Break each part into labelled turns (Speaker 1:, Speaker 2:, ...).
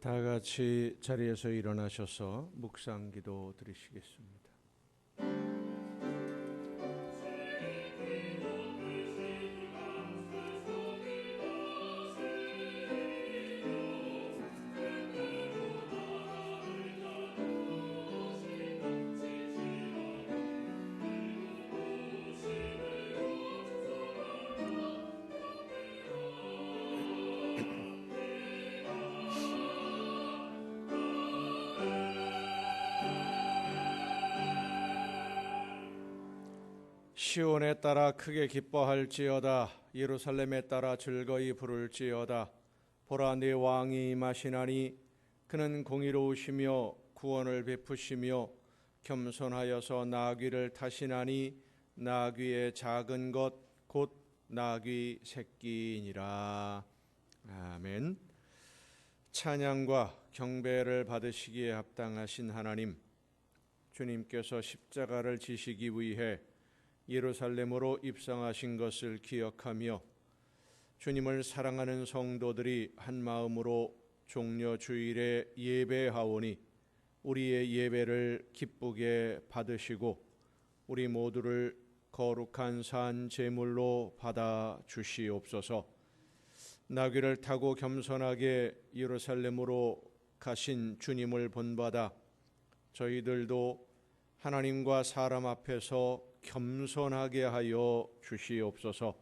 Speaker 1: 다 같이 자리에서 일어나셔서 묵상기도 드리시겠습니다. 시온에 따라 크게 기뻐할지어다. 예루살렘에 따라 즐거이 부를지어다. 보라, 네 왕이 임하시나니 그는 공의로우시며 구원을 베푸시며 겸손하여서 나귀를 타시나니 나귀의 작은 것 곧 나귀 새끼이니라. 아멘. 찬양과 경배를 받으시기에 합당하신 하나님, 주님께서 십자가를 지시기 위해 예루살렘으로 입성하신 것을 기억하며 주님을 사랑하는 성도들이 한 마음으로 종려 주일에 예배하오니 우리의 예배를 기쁘게 받으시고 우리 모두를 거룩한 산 제물로 받아 주시옵소서. 나귀를 타고 겸손하게 예루살렘으로 가신 주님을 본받아 저희들도 하나님과 사람 앞에서 겸손하게 하여 주시옵소서.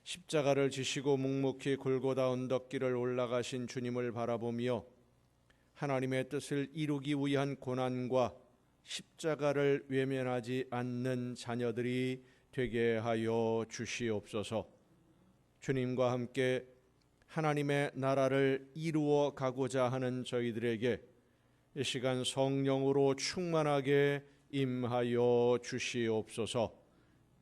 Speaker 1: 십자가를 지시고 묵묵히 골고다 언덕길을 올라가신 주님을 바라보며 하나님의 뜻을 이루기 위한 고난과 십자가를 외면하지 않는 자녀들이 되게 하여 주시옵소서. 주님과 함께 하나님의 나라를 이루어 가고자 하는 저희들에게 이 시간 성령으로 충만하게 임하여 주시옵소서.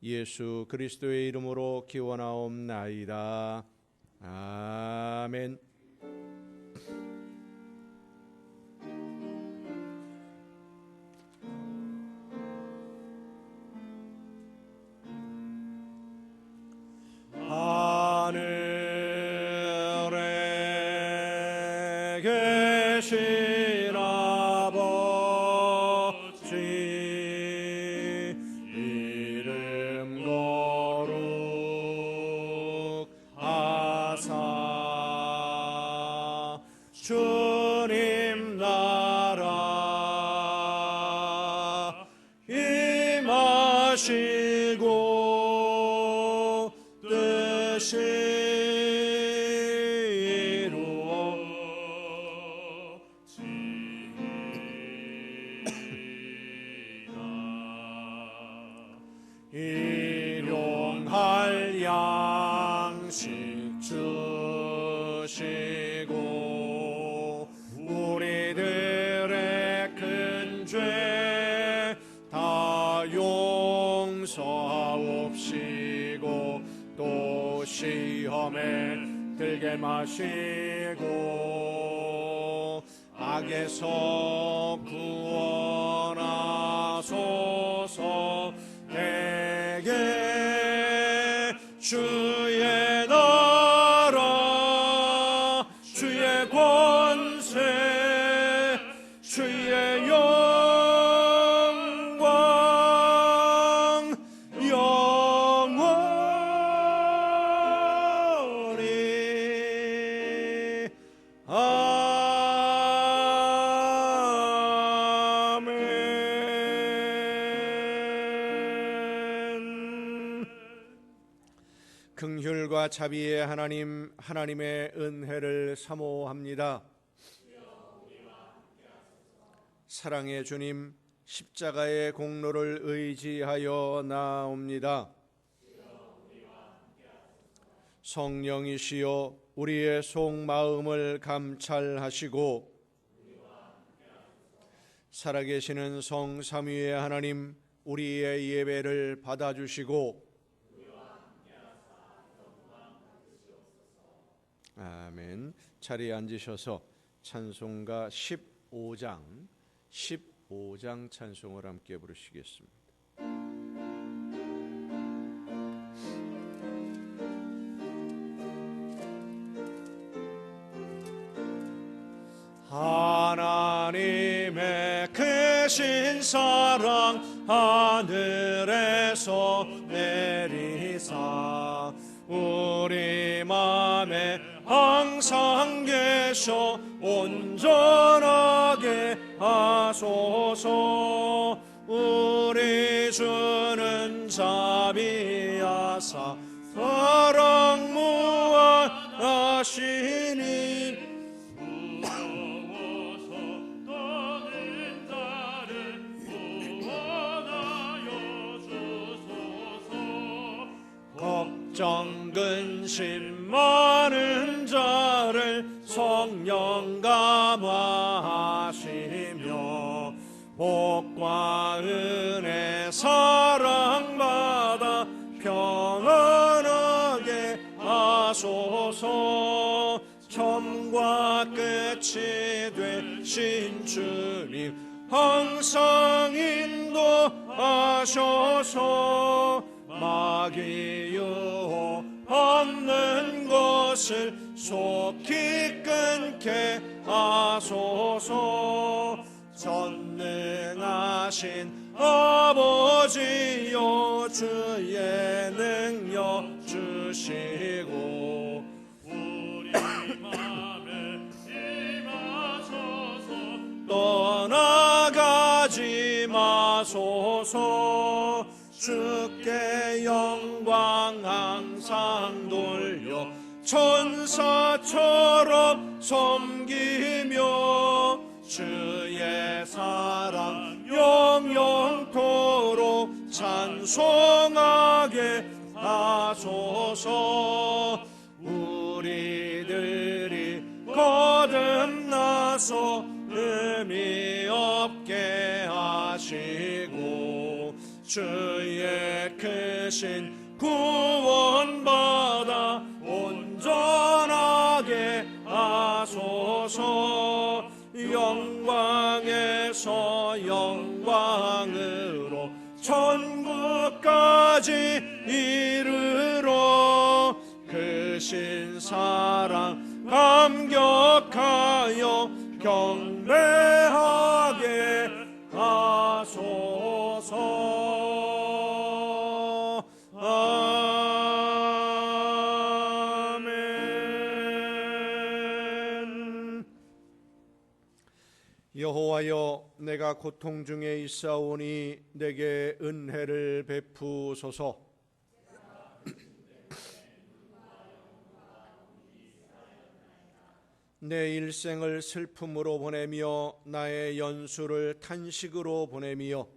Speaker 1: 예수 그리스도의 이름으로 기원하옵나이다. 아멘. 하늘에 계신 주님 나라 임하시고 뜻이 이루어지이다. 일용할 양식 주시고 우리들의 큰 죄 다 용서하옵시고 또 시험에 들게 마시고 악에서 구원하소서. 대개 주의 나라 주의 권세 주의 영광 영원히 아멘. 긍휼과 자비의 하나님, 하나님의 은혜를 사모합니다. 사랑의 주님, 십자가의 공로를 의지하여 나옵니다. 성령이시여 우리의 속마음을 감찰하시고 살아계시는 성삼위의 하나님, 우리의 예배를 받아주시고 아멘. 자리에 앉으셔서 찬송가 15장 찬송을 함께 부르시겠습니다. 하나님의 크신 사랑 하늘에서 내리사 우리 맘에 항상 계셔 온전하게 하소서. 우리 주는 자비하사 사랑 무한하시니 무거워서 떠는 자를 구원하여 주소서. 걱정 근심 많은 자를 성령 감화하시며 복과 은혜 사랑받아 평안하게 하소서. 처음과 끝이 되신 주님 항상 인도하셔서 마귀 유혹하는 것을 속히 끊게 하소서. 전능하신 아버지여 주의 능력 주시고 우리 맘에 임하소서. 떠나가지 마소서. 주께 영광 항상 돌려 천사처럼 섬기며 주의 사랑 영영토록 찬송하게 하소서. 우리들이 거듭나서 의미 없게 하시고 주의 크신 구원받아 온전하게 하소서. 영광에서 영광으로 천국까지 이르러 크신 사랑 감격하여 경배하게 하소서. 아멘. 여호와여, 내가 고통 중에 있사오니 내게 은혜를 베푸소서. 내 일생을 슬픔으로 보내며 나의 연수를 탄식으로 보내며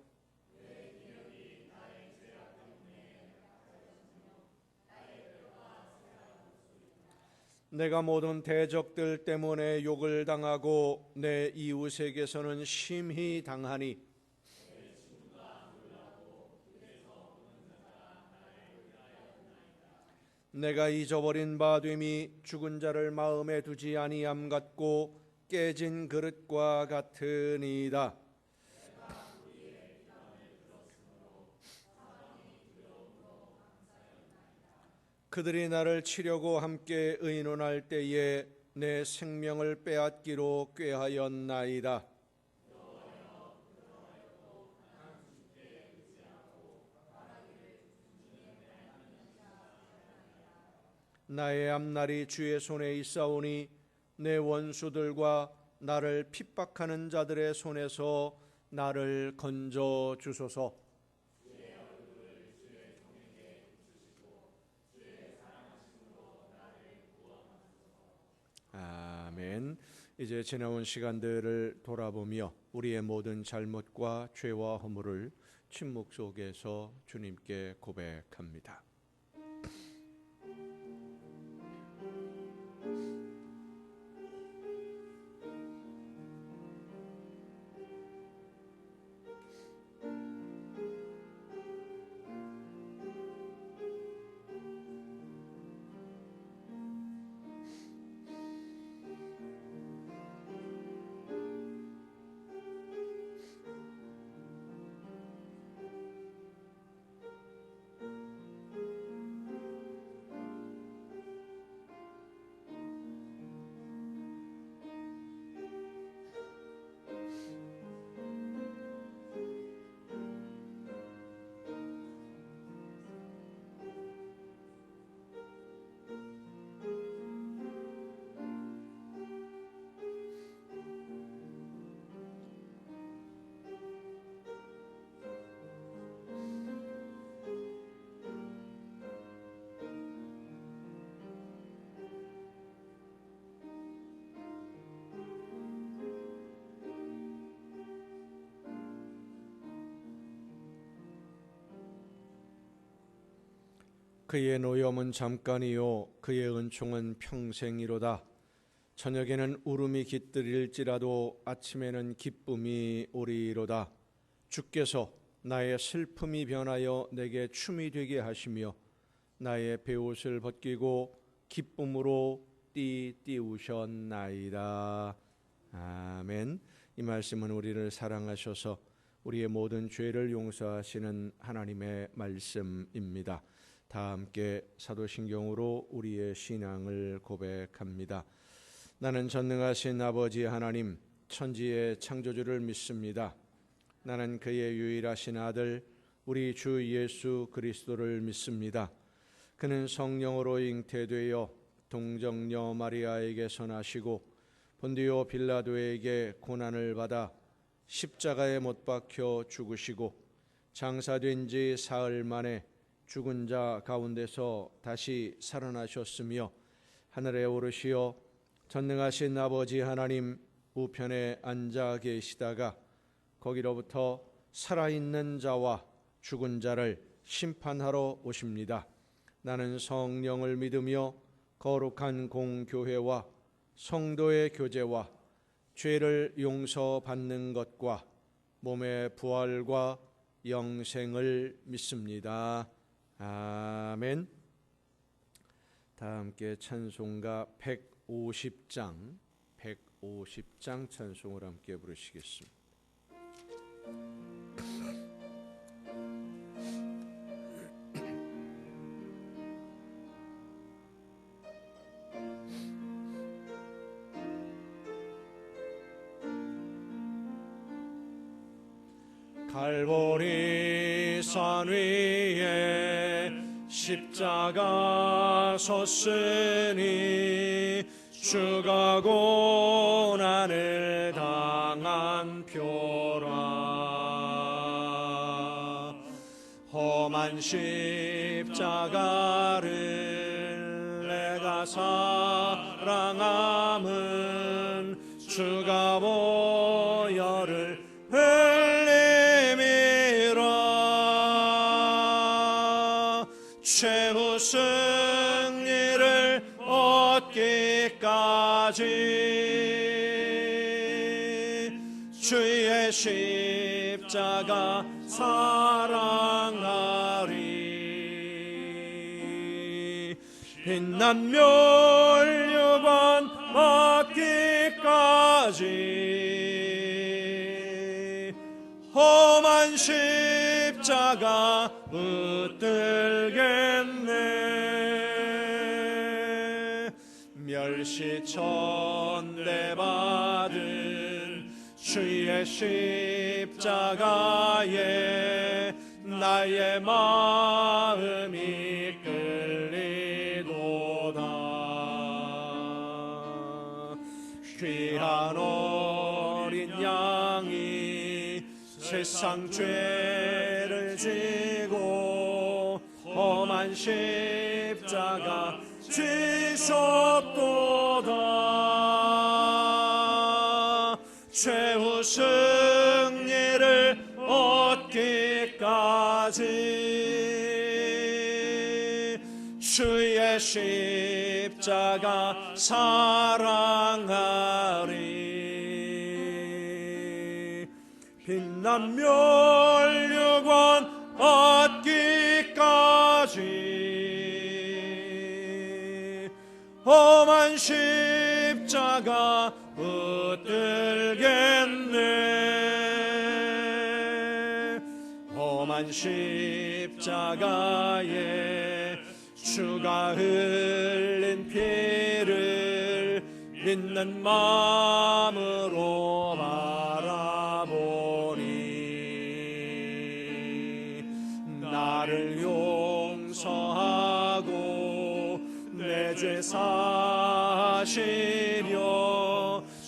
Speaker 1: 내가 모든 대적들 때문에 욕을 당하고 내 이웃에게서는 심히 당하니 내가 잊어버린 바 됨이 죽은 자를 마음에 두지 아니함 같고 깨진 그릇과 같으니이다. 그들이 나를 치려고 함께 의논할 때에 내 생명을 빼앗기로 꾀하였나이다. 나의 앞날이 주의 손에 있사오니 내 원수들과 나를 핍박하는 자들의 손에서 나를 건져 주소서. 아멘. 이제 지나온 시간들을 돌아보며 우리의 모든 잘못과 죄와 허물을 침묵 속에서 주님께 고백합니다. 그의 노염은 잠깐이요 그의 은총은 평생이로다. 저녁에는 울음이 깃들일지라도 아침에는 기쁨이 오리로다. 주께서 나의 슬픔이 변하여 내게 춤이 되게 하시며 나의 베옷을 벗기고 기쁨으로 띠우셨나이다. 아멘. 이 말씀은 우리를 사랑하셔서 우리의 모든 죄를 용서하시는 하나님의 말씀입니다. 다 함께 사도신경으로 우리의 신앙을 고백합니다. 나는 전능하신 아버지 하나님, 천지의 창조주를 믿습니다. 나는 그의 유일하신 아들 우리 주 예수 그리스도를 믿습니다. 그는 성령으로 잉태되어 동정녀 마리아에게서 나시고 본디오 빌라도에게 고난을 받아 십자가에 못 박혀 죽으시고 장사된 지 사흘 만에 죽은 자 가운데서 다시 살아나셨으며 하늘에 오르시어 전능하신 아버지 하나님 우편에 앉아 계시다가 거기로부터 살아있는 자와 죽은 자를 심판하러 오십니다. 나는 성령을 믿으며 거룩한 공교회와 성도의 교제와 죄를 용서받는 것과 몸의 부활과 영생을 믿습니다. 아멘. 다 함께 찬송가 150장 찬송을 함께 부르시겠습니다. 갈보리 산 위에 십자가 섰으니 주가 고난을 당한 표라. 험한 십자가를 내가 사랑함은 주가 보혈을 흘림이라. 최후 승리를 얻기까지 주의 십자가 사랑하리. 빛난 멸류관 받기까지 험한 십자가 붙들겠네. 멸시천대 받은 주의 십자가에 나의 마음이 끌리도다. 귀한 어린 양이 세상 죄를 지고 험한 십자가 지셨도다. 최후 승리를 얻기까지 주의 십자가 사랑하리. 빛난 멸류관 받기까지 험한 십자가 붙들겠네. 험한 십자가에 주가 흘린 피를 믿는 마음으로 바라보니 나를 용서하고 내 죄 사시려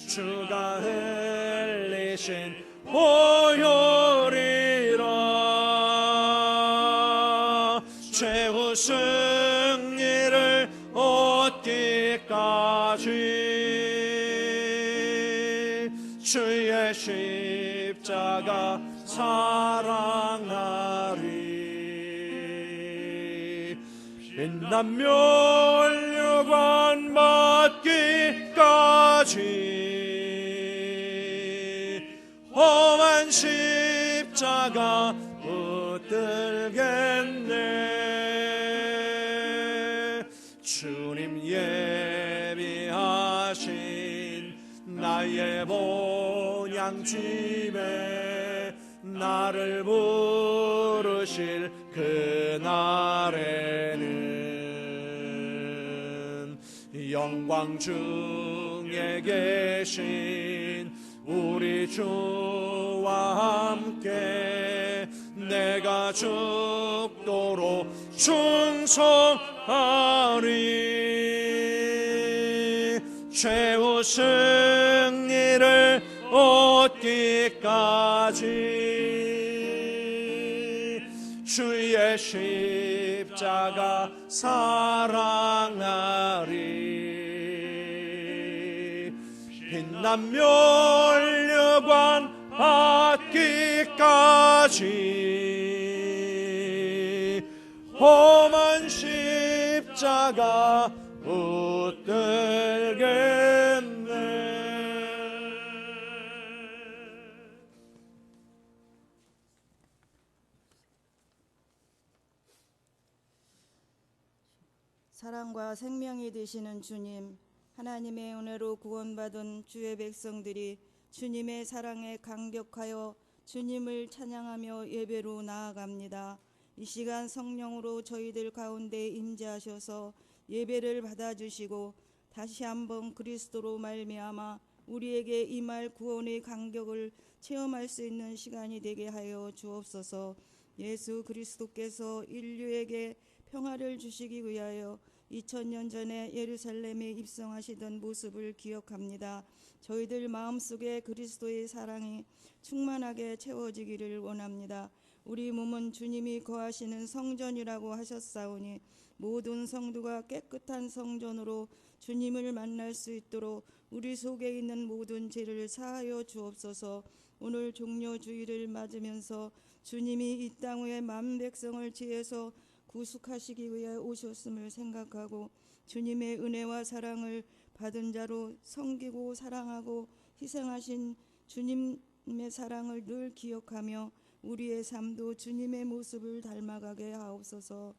Speaker 1: 주가 흘리신 보혈이라. 최후 승리를 얻기까지 주의 십자가 사랑하리. 빛남멸류관 받기까지 험한 십자가 붙들겠네. 주님 예비하신 나의 본향집에 나를 부르실 그날에는 영광 중에 계신 우리 주와 함께 내가 죽도록 충성하리. 최후 승리를 얻기까지 주의 십자가 사랑하리. 빛남멸류관 받기까지 험한 십자가 붙들겠네.
Speaker 2: 사랑과 생명이 되시는 주님, 하나님의 은혜로 구원받은 주의 백성들이 주님의 사랑에 감격하여 주님을 찬양하며 예배로 나아갑니다. 이 시간 성령으로 저희들 가운데 임재하셔서 예배를 받아주시고 다시 한번 그리스도로 말미암아 우리에게 임할 구원의 감격을 체험할 수 있는 시간이 되게 하여 주옵소서. 예수 그리스도께서 인류에게 평화를 주시기 위하여 2000년 전에 예루살렘에 입성하시던 모습을 기억합니다. 저희들 마음속에 그리스도의 사랑이 충만하게 채워지기를 원합니다. 우리 몸은 주님이 거하시는 성전이라고 하셨사오니 모든 성도가 깨끗한 성전으로 주님을 만날 수 있도록 우리 속에 있는 모든 죄를 사하여 주옵소서. 오늘 종려 주일을 맞으면서 주님이 이 땅 위에 만 백성을 지혜서 구속하시기 위해 오셨음을 생각하고 주님의 은혜와 사랑을 받은 자로 섬기고 사랑하고 희생하신 주님의 사랑을 늘 기억하며 우리의 삶도 주님의 모습을 닮아가게 하옵소서.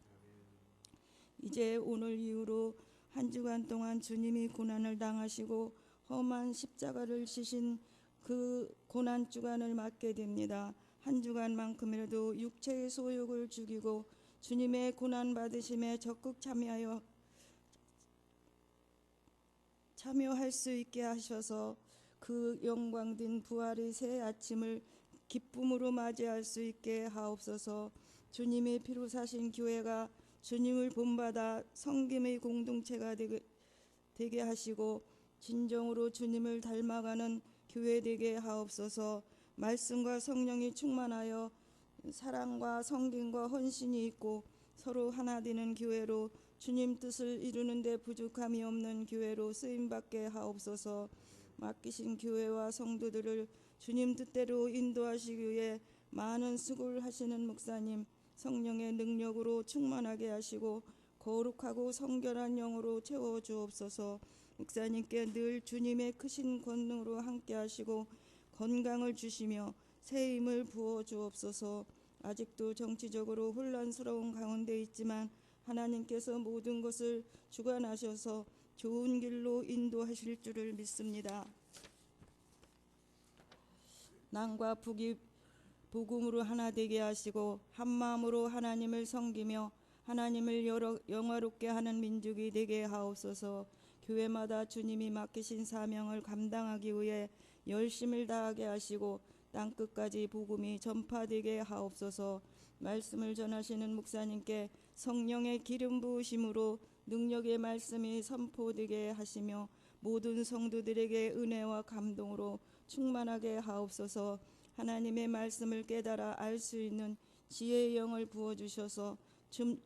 Speaker 2: 이제 오늘 이후로 한 주간 동안 주님이 고난을 당하시고 험한 십자가를 지신 그 고난 주간을 맞게 됩니다. 한 주간만큼이라도 육체의 소욕을 죽이고 주님의 고난 받으심에 적극 참여할 수 있게 하셔서 그 영광된 부활의 새 아침을 기쁨으로 맞이할 수 있게 하옵소서. 주님의 피로 사신 교회가 주님을 본받아 섬김의 공동체가 되게 하시고 진정으로 주님을 닮아가는 교회 되게 하옵소서. 말씀과 성령이 충만하여 사랑과 섬김과 헌신이 있고 서로 하나 되는 교회로 주님 뜻을 이루는 데 부족함이 없는 교회로 쓰임받게 하옵소서. 맡기신 교회와 성도들을 주님 뜻대로 인도하시기 위해 많은 수고를 하시는 목사님, 성령의 능력으로 충만하게 하시고 거룩하고 성결한 영으로 채워주옵소서. 목사님께 늘 주님의 크신 권능으로 함께 하시고 건강을 주시며 새 힘을 부어 주옵소서. 아직도 정치적으로 혼란스러운 가운데 있지만 하나님께서 모든 것을 주관하셔서 좋은 길로 인도하실 줄을 믿습니다. 남과 북이 복음으로 하나 되게 하시고 한 마음으로 하나님을 섬기며 하나님을 영화롭게 하는 민족이 되게 하옵소서. 교회마다 주님이 맡기신 사명을 감당하기 위해 열심을 다하게 하시고 땅끝까지 복음이 전파되게 하옵소서. 말씀을 전하시는 목사님께 성령의 기름 부으심으로 능력의 말씀이 선포되게 하시며 모든 성도들에게 은혜와 감동으로 충만하게 하옵소서. 하나님의 말씀을 깨달아 알 수 있는 지혜의 영을 부어주셔서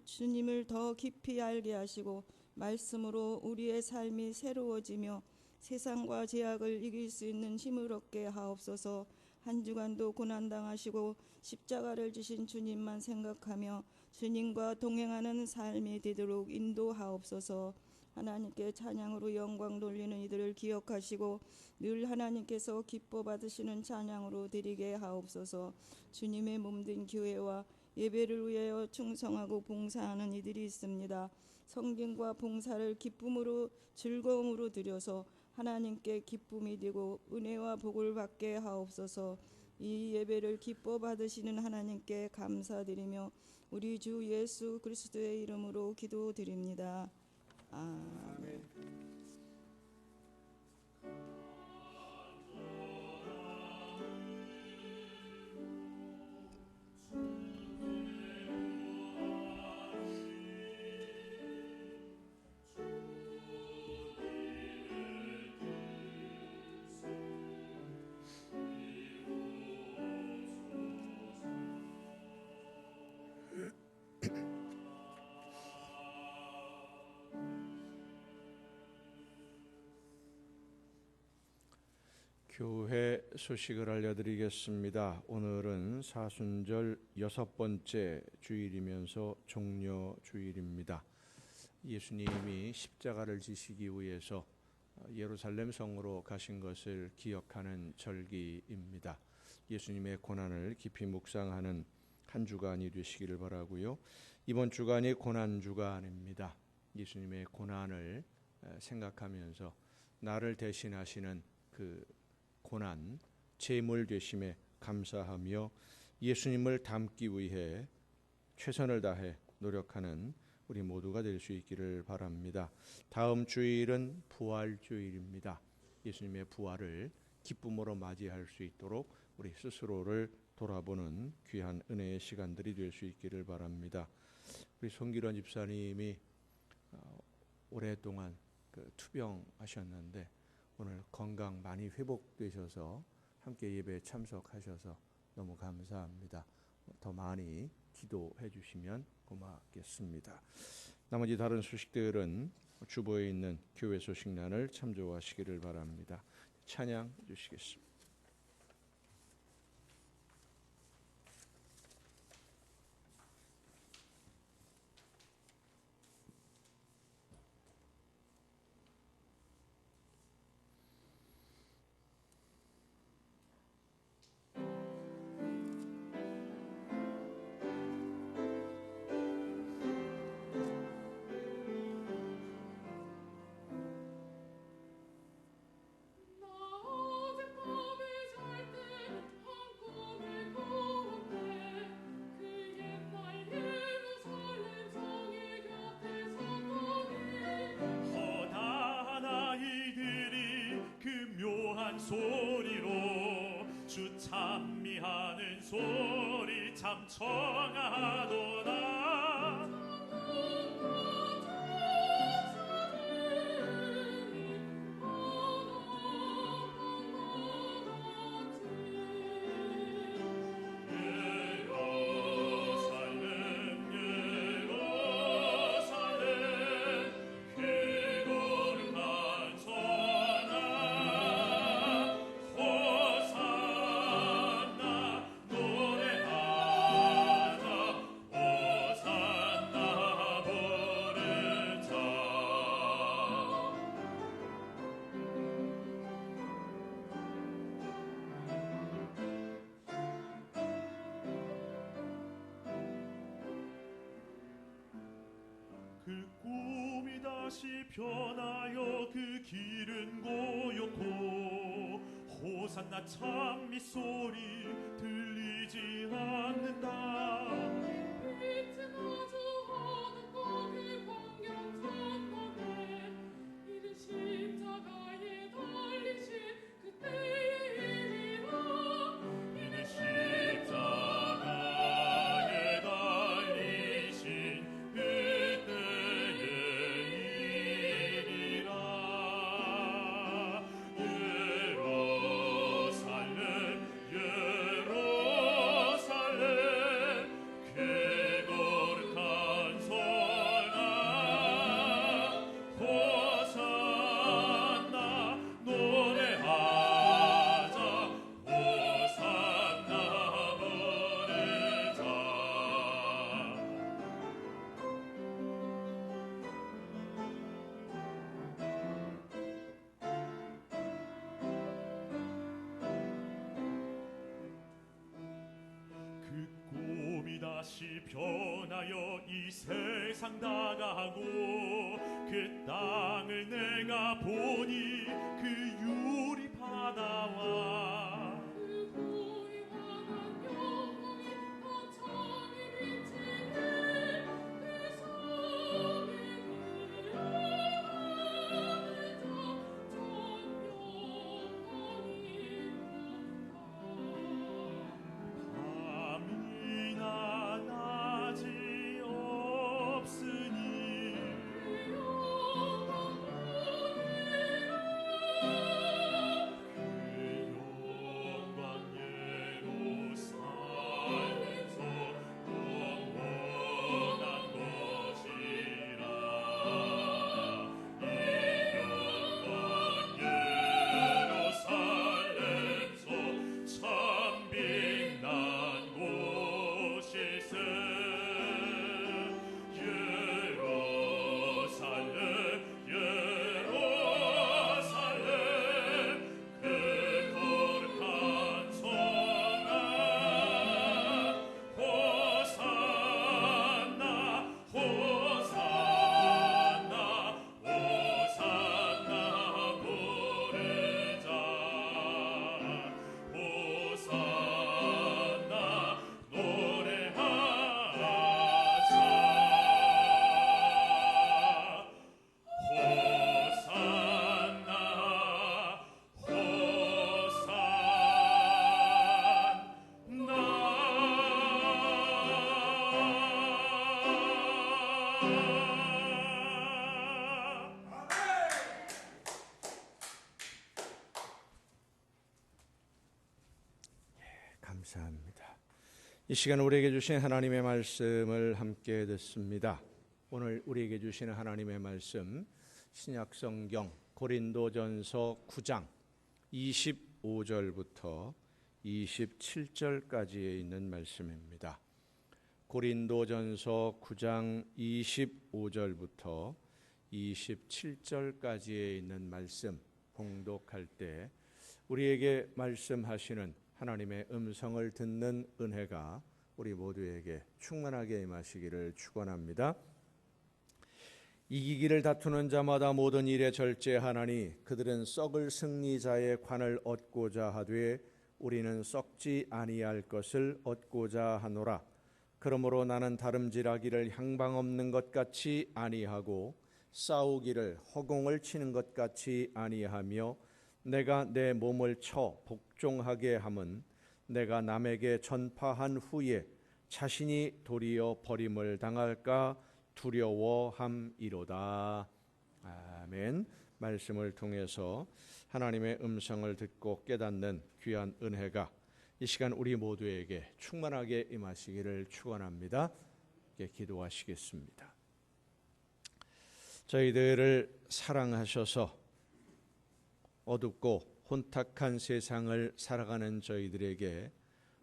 Speaker 2: 주님을 더 깊이 알게 하시고 말씀으로 우리의 삶이 새로워지며 세상과 죄악을 이길 수 있는 힘을 얻게 하옵소서. 한 주간도 고난당하시고 십자가를 지신 주님만 생각하며 주님과 동행하는 삶이 되도록 인도하옵소서. 하나님께 찬양으로 영광 돌리는 이들을 기억하시고 늘 하나님께서 기뻐 받으시는 찬양으로 드리게 하옵소서. 주님의 몸된 교회와 예배를 위하여 충성하고 봉사하는 이들이 있습니다. 성경과 봉사를 기쁨으로 즐거움으로 드려서 하나님께 기쁨이 되고 은혜와 복을 받게 하옵소서. 이 예배를 기뻐 받으시는 하나님께 감사드리며 우리 주 예수 그리스도의 이름으로 기도드립니다. 아멘.
Speaker 1: 교회 소식을 알려드리겠습니다. 오늘은 사순절 6번째 주일이면서 종려 주일입니다. 예수님이 십자가를 지시기 위해서 예루살렘 성으로 가신 것을 기억하는 절기입니다. 예수님의 고난을 깊이 묵상하는 한 주간이 되시기를 바라고요. 이번 주간이 고난 주간입니다. 예수님의 고난을 생각하면서 나를 대신하시는 그 고난, 제물 되심에 감사하며 예수님을 닮기 위해 최선을 다해 노력하는 우리 모두가 될 수 있기를 바랍니다. 다음 주일은 부활주일입니다. 예수님의 부활을 기쁨으로 맞이할 수 있도록 우리 스스로를 돌아보는 귀한 은혜의 시간들이 될 수 있기를 바랍니다. 우리 송기론 집사님이 오랫동안 투병하셨는데 오늘 건강 많이 회복되셔서 함께 예배에 참석하셔서 너무 감사합니다. 더 많이 기도해 주시면 고맙겠습니다. 나머지 다른 소식들은 주보에 있는 교회 소식란을 참조하시기를 바랍니다. 찬양 주시겠습니다.
Speaker 3: 소리로 주 찬미하는 소리 참 청하도다. 그 꿈이 다시 변하여 그 길은 고요고 호산나 찬미 소리 들리지 않는다. 빛은 아주 어둡고 그 광경 찬란해 이른 십자가에 달리신 그때의 일이라. 이는 십자가에 달리신 예루살렘 다시 변하여 이 세상 다가고 그 땅을 내가 보니 그 유리 바다와
Speaker 4: 그 고요한 영광이 더 자리를 지게 그 섬에 그하늘
Speaker 3: 밤이나 낮이 없으니 그 영광 예루살렘에서 영원한 것이라 이 영광 예루살렘에서 참 빛난 곳일세 예루살렘 예루살렘 그 거룩한 성아 호산나 호산나 호산나 부르자 호산나 노래하자
Speaker 1: 감사합니다. 이 시간 우리에게 주신 하나님의 말씀을 함께 듣습니다. 오늘 우리에게 주시는 하나님의 말씀 신약성경 고린도전서 9장 25절부터 27절까지에 있는 말씀입니다. 고린도전서 9장 25절부터 27절까지에 있는 말씀 봉독할 때 우리에게 말씀하시는 하나님의 음성을 듣는 은혜가 우리 모두에게 충만하게 임하시기를 축원합니다. 이기기를 다투는 자마다 모든 일에 절제하나니 그들은 썩을 승리자의 관을 얻고자 하되 우리는 썩지 아니할 것을 얻고자 하노라. 그러므로 나는 다름질하기를 향방 없는 것 같이 아니하고 싸우기를 허공을 치는 것 같이 아니하며 내가 내 몸을 쳐 복종하게 함은 내가 남에게 전파한 후에 자신이 도리어 버림을 당할까 두려워함이로다. 아멘. 말씀을 통해서 하나님의 음성을 듣고 깨닫는 귀한 은혜가 이 시간 우리 모두에게 충만하게 임하시기를 축원합니다. 기도하시겠습니다. 저희들을 사랑하셔서 어둡고 혼탁한 세상을 살아가는 저희들에게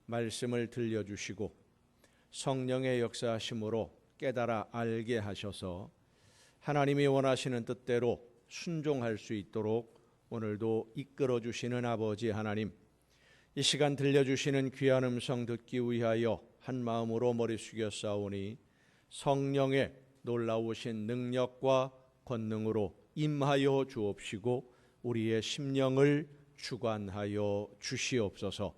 Speaker 1: 말씀을 들려주시고 성령의 역사하심으로 깨달아 알게 하셔서 하나님이 원하시는 뜻대로 순종할 수 있도록 오늘도 이끌어 주시는 아버지 하나님, 이 시간 들려주시는 귀한 음성 듣기 위하여 한 마음으로 머리 숙여 싸우니 성령의 놀라우신 능력과 권능으로 임하여 주옵시고 우리의 심령을 주관하여 주시옵소서.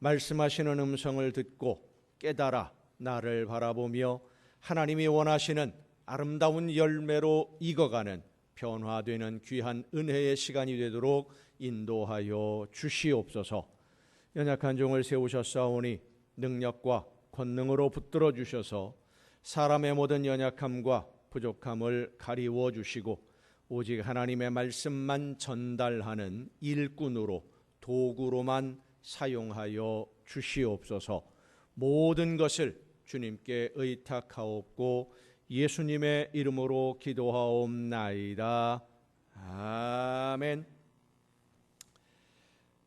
Speaker 1: 말씀하시는 음성을 듣고 깨달아 나를 바라보며 하나님이 원하시는 아름다운 열매로 익어가는 변화되는 귀한 은혜의 시간이 되도록 인도하여 주시옵소서. 연약한 종을 세우셨사오니 능력과 권능으로 붙들어 주셔서 사람의 모든 연약함과 부족함을 가리워 주시고 오직 하나님의 말씀만 전달하는 일꾼으로 도구로만 사용하여 주시옵소서. 모든 것을 주님께 의탁하옵고 예수님의 이름으로 기도하옵나이다. 아멘.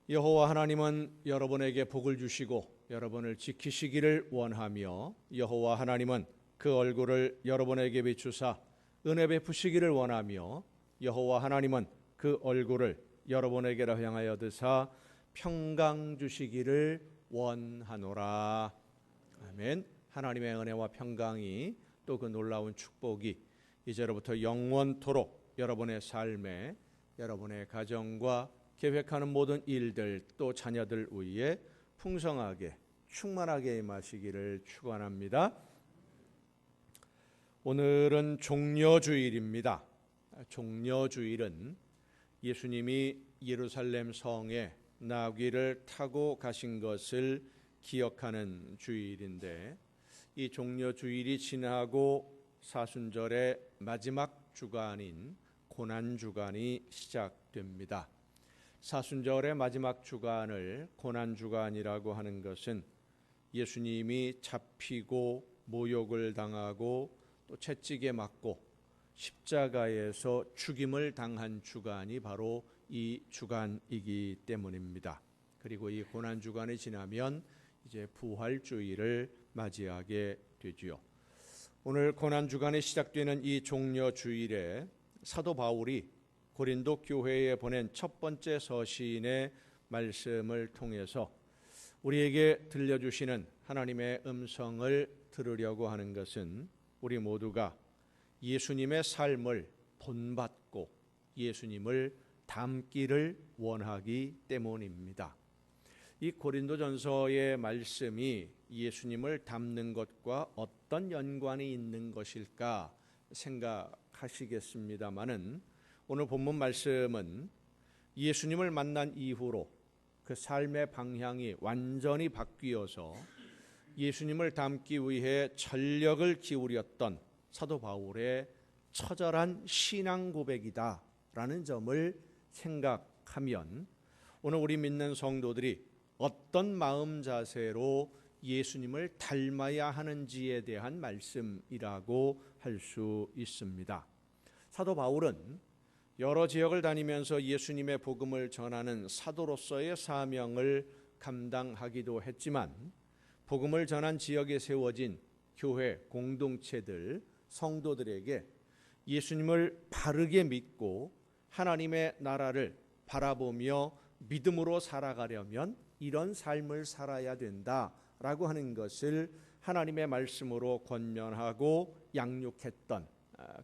Speaker 1: 여호와 하나님은 여러분에게 복을 주시고 여러분을 지키시기를 원하며 여호와 하나님은 그 얼굴을 여러분에게 비추사 은혜 베푸시기를 원하며 여호와 하나님은 그 얼굴을 여러분에게로 향하여 드사 평강 주시기를 원하노라. 아멘. 하나님의 은혜와 평강이 또 그 놀라운 축복이 이제로부터 영원토록 여러분의 삶에, 여러분의 가정과 계획하는 모든 일들 또 자녀들 위에 풍성하게 충만하게 임하시기를 축원합니다. 오늘은 종려주일입니다. 종려주일은 예수님이 예루살렘 성에 나귀를 타고 가신 것을 기억하는 주일인데, 이 종려주일이 지나고 사순절의 마지막 주간인 고난주간이 시작됩니다. 사순절의 마지막 주간을 고난주간이라고 하는 것은 예수님이 잡히고 모욕을 당하고 또 채찍에 맞고 십자가에서 죽임을 당한 주간이 바로 이 주간이기 때문입니다. 그리고 이 고난주간이 지나면 이제 부활주일을 맞이하게 되지요. 오늘 고난주간이 시작되는 이 종려주일에 사도 바울이 고린도 교회에 보낸 첫 번째 서신의 말씀을 통해서 우리에게 들려주시는 하나님의 음성을 들으려고 하는 것은 우리 모두가 예수님의 삶을 본받고 예수님을 닮기를 원하기 때문입니다. 이 고린도전서의 말씀이 예수님을 닮는 것과 어떤 연관이 있는 것일까 생각하시겠습니다마는, 오늘 본문 말씀은 예수님을 만난 이후로 그 삶의 방향이 완전히 바뀌어서 예수님을 닮기 위해 전력을 기울였던 사도 바울의 처절한 신앙 고백이다라는 점을 생각하면, 오늘 우리 믿는 성도들이 어떤 마음 자세로 예수님을 닮아야 하는지에 대한 말씀이라고 할 수 있습니다. 사도 바울은 여러 지역을 다니면서 예수님의 복음을 전하는 사도로서의 사명을 감당하기도 했지만, 복음을 전한 지역에 세워진 교회 공동체들, 성도들에게 예수님을 바르게 믿고 하나님의 나라를 바라보며 믿음으로 살아가려면 이런 삶을 살아야 된다라고 하는 것을 하나님의 말씀으로 권면하고 양육했던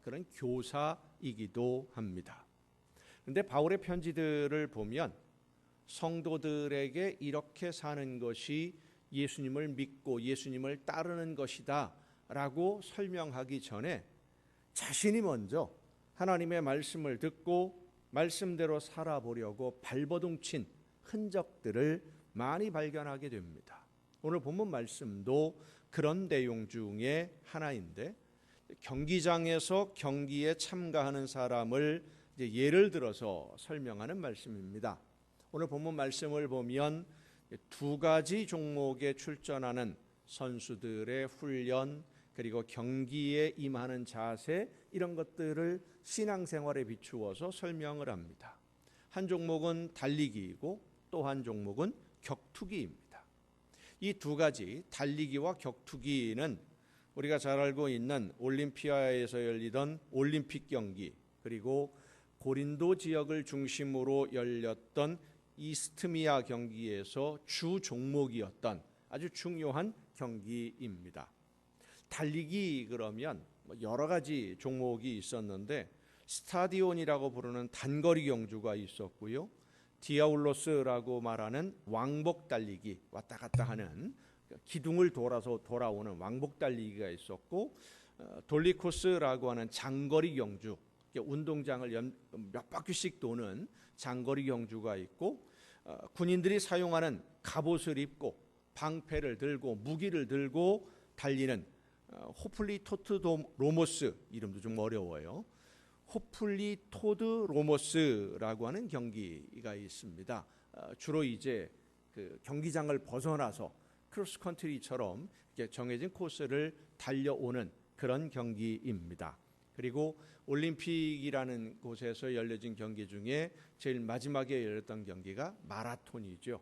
Speaker 1: 그런 교사이기도 합니다. 그런데 바울의 편지들을 보면 성도들에게 이렇게 사는 것이 예수님을 믿고 예수님을 따르는 것이다 라고 설명하기 전에 자신이 먼저 하나님의 말씀을 듣고 말씀대로 살아보려고 발버둥친 흔적들을 많이 발견하게 됩니다. 오늘 본문 말씀도 그런 내용 중에 하나인데, 경기장에서 경기에 참가하는 사람을 이제 예를 들어서 설명하는 말씀입니다. 오늘 본문 말씀을 보면 두 가지 종목에 출전하는 선수들의 훈련, 그리고 경기에 임하는 자세, 이런 것들을 신앙생활에 비추어서 설명을 합니다. 한 종목은 달리기이고 또 한 종목은 격투기입니다. 이 두 가지, 달리기와 격투기는 우리가 잘 알고 있는 올림피아에서 열리던 올림픽 경기, 그리고 고린도 지역을 중심으로 열렸던 이스트미아 경기에서 주 종목이었던 아주 중요한 경기입니다. 달리기 그러면 여러 가지 종목이 있었는데, 스타디온이라고 부르는 단거리 경주가 있었고요, 디아울로스라고 말하는 왕복 달리기, 왔다 갔다 하는 기둥을 돌아서 돌아오는 왕복 달리기가 있었고, 돌리코스라고 하는 장거리 경주, 운동장을 몇 바퀴씩 도는 장거리 경주가 있고, 군인들이 사용하는 갑옷을 입고 방패를 들고 무기를 들고 달리는 호플리토트 로모스, 이름도 좀 어려워요. 호플리토드 로모스라고 하는 경기가 있습니다. 주로 이제 그 경기장을 벗어나서 크로스컨트리처럼 정해진 코스를 달려오는 그런 경기입니다. 그리고 올림픽이라는 곳에서 열려진 경기 중에 제일 마지막에 열렸던 경기가 마라톤이죠.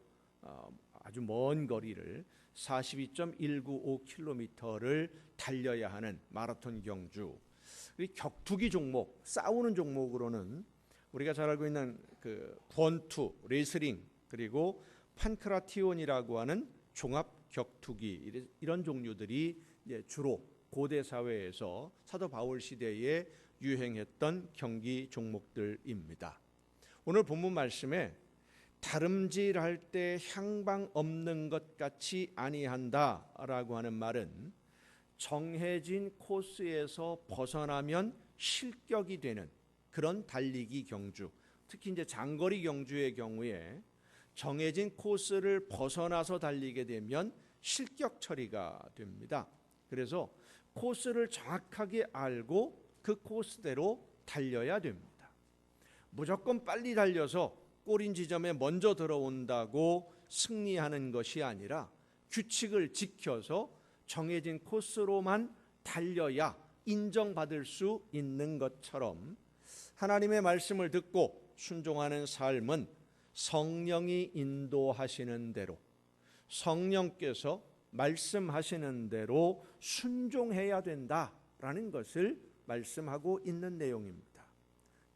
Speaker 1: 아주 먼 거리를 42.195km를 달려야 하는 마라톤 경주. 격투기 종목, 싸우는 종목으로는 우리가 잘 알고 있는 그 권투, 레슬링, 그리고 판크라티온이라고 하는 종합 격투기, 이런 종류들이 주로 고대 사회에서 사도 바울 시대에 유행했던 경기 종목들입니다. 오늘 본문 말씀에 다름질할 때 향방 없는 것 같이 아니한다라고 하는 말은 정해진 코스에서 벗어나면 실격이 되는 그런 달리기 경주, 특히 이제 장거리 경주의 경우에 정해진 코스를 벗어나서 달리게 되면 실격 처리가 됩니다. 그래서 코스를 정확하게 알고 그 코스대로 달려야 됩니다. 무조건 빨리 달려서 골인 지점에 먼저 들어온다고 승리하는 것이 아니라 규칙을 지켜서 정해진 코스로만 달려야 인정받을 수 있는 것처럼 하나님의 말씀을 듣고 순종하는 삶은 성령이 인도하시는 대로, 성령께서 말씀하시는 대로 순종해야 된다라는 것을 말씀하고 있는 내용입니다.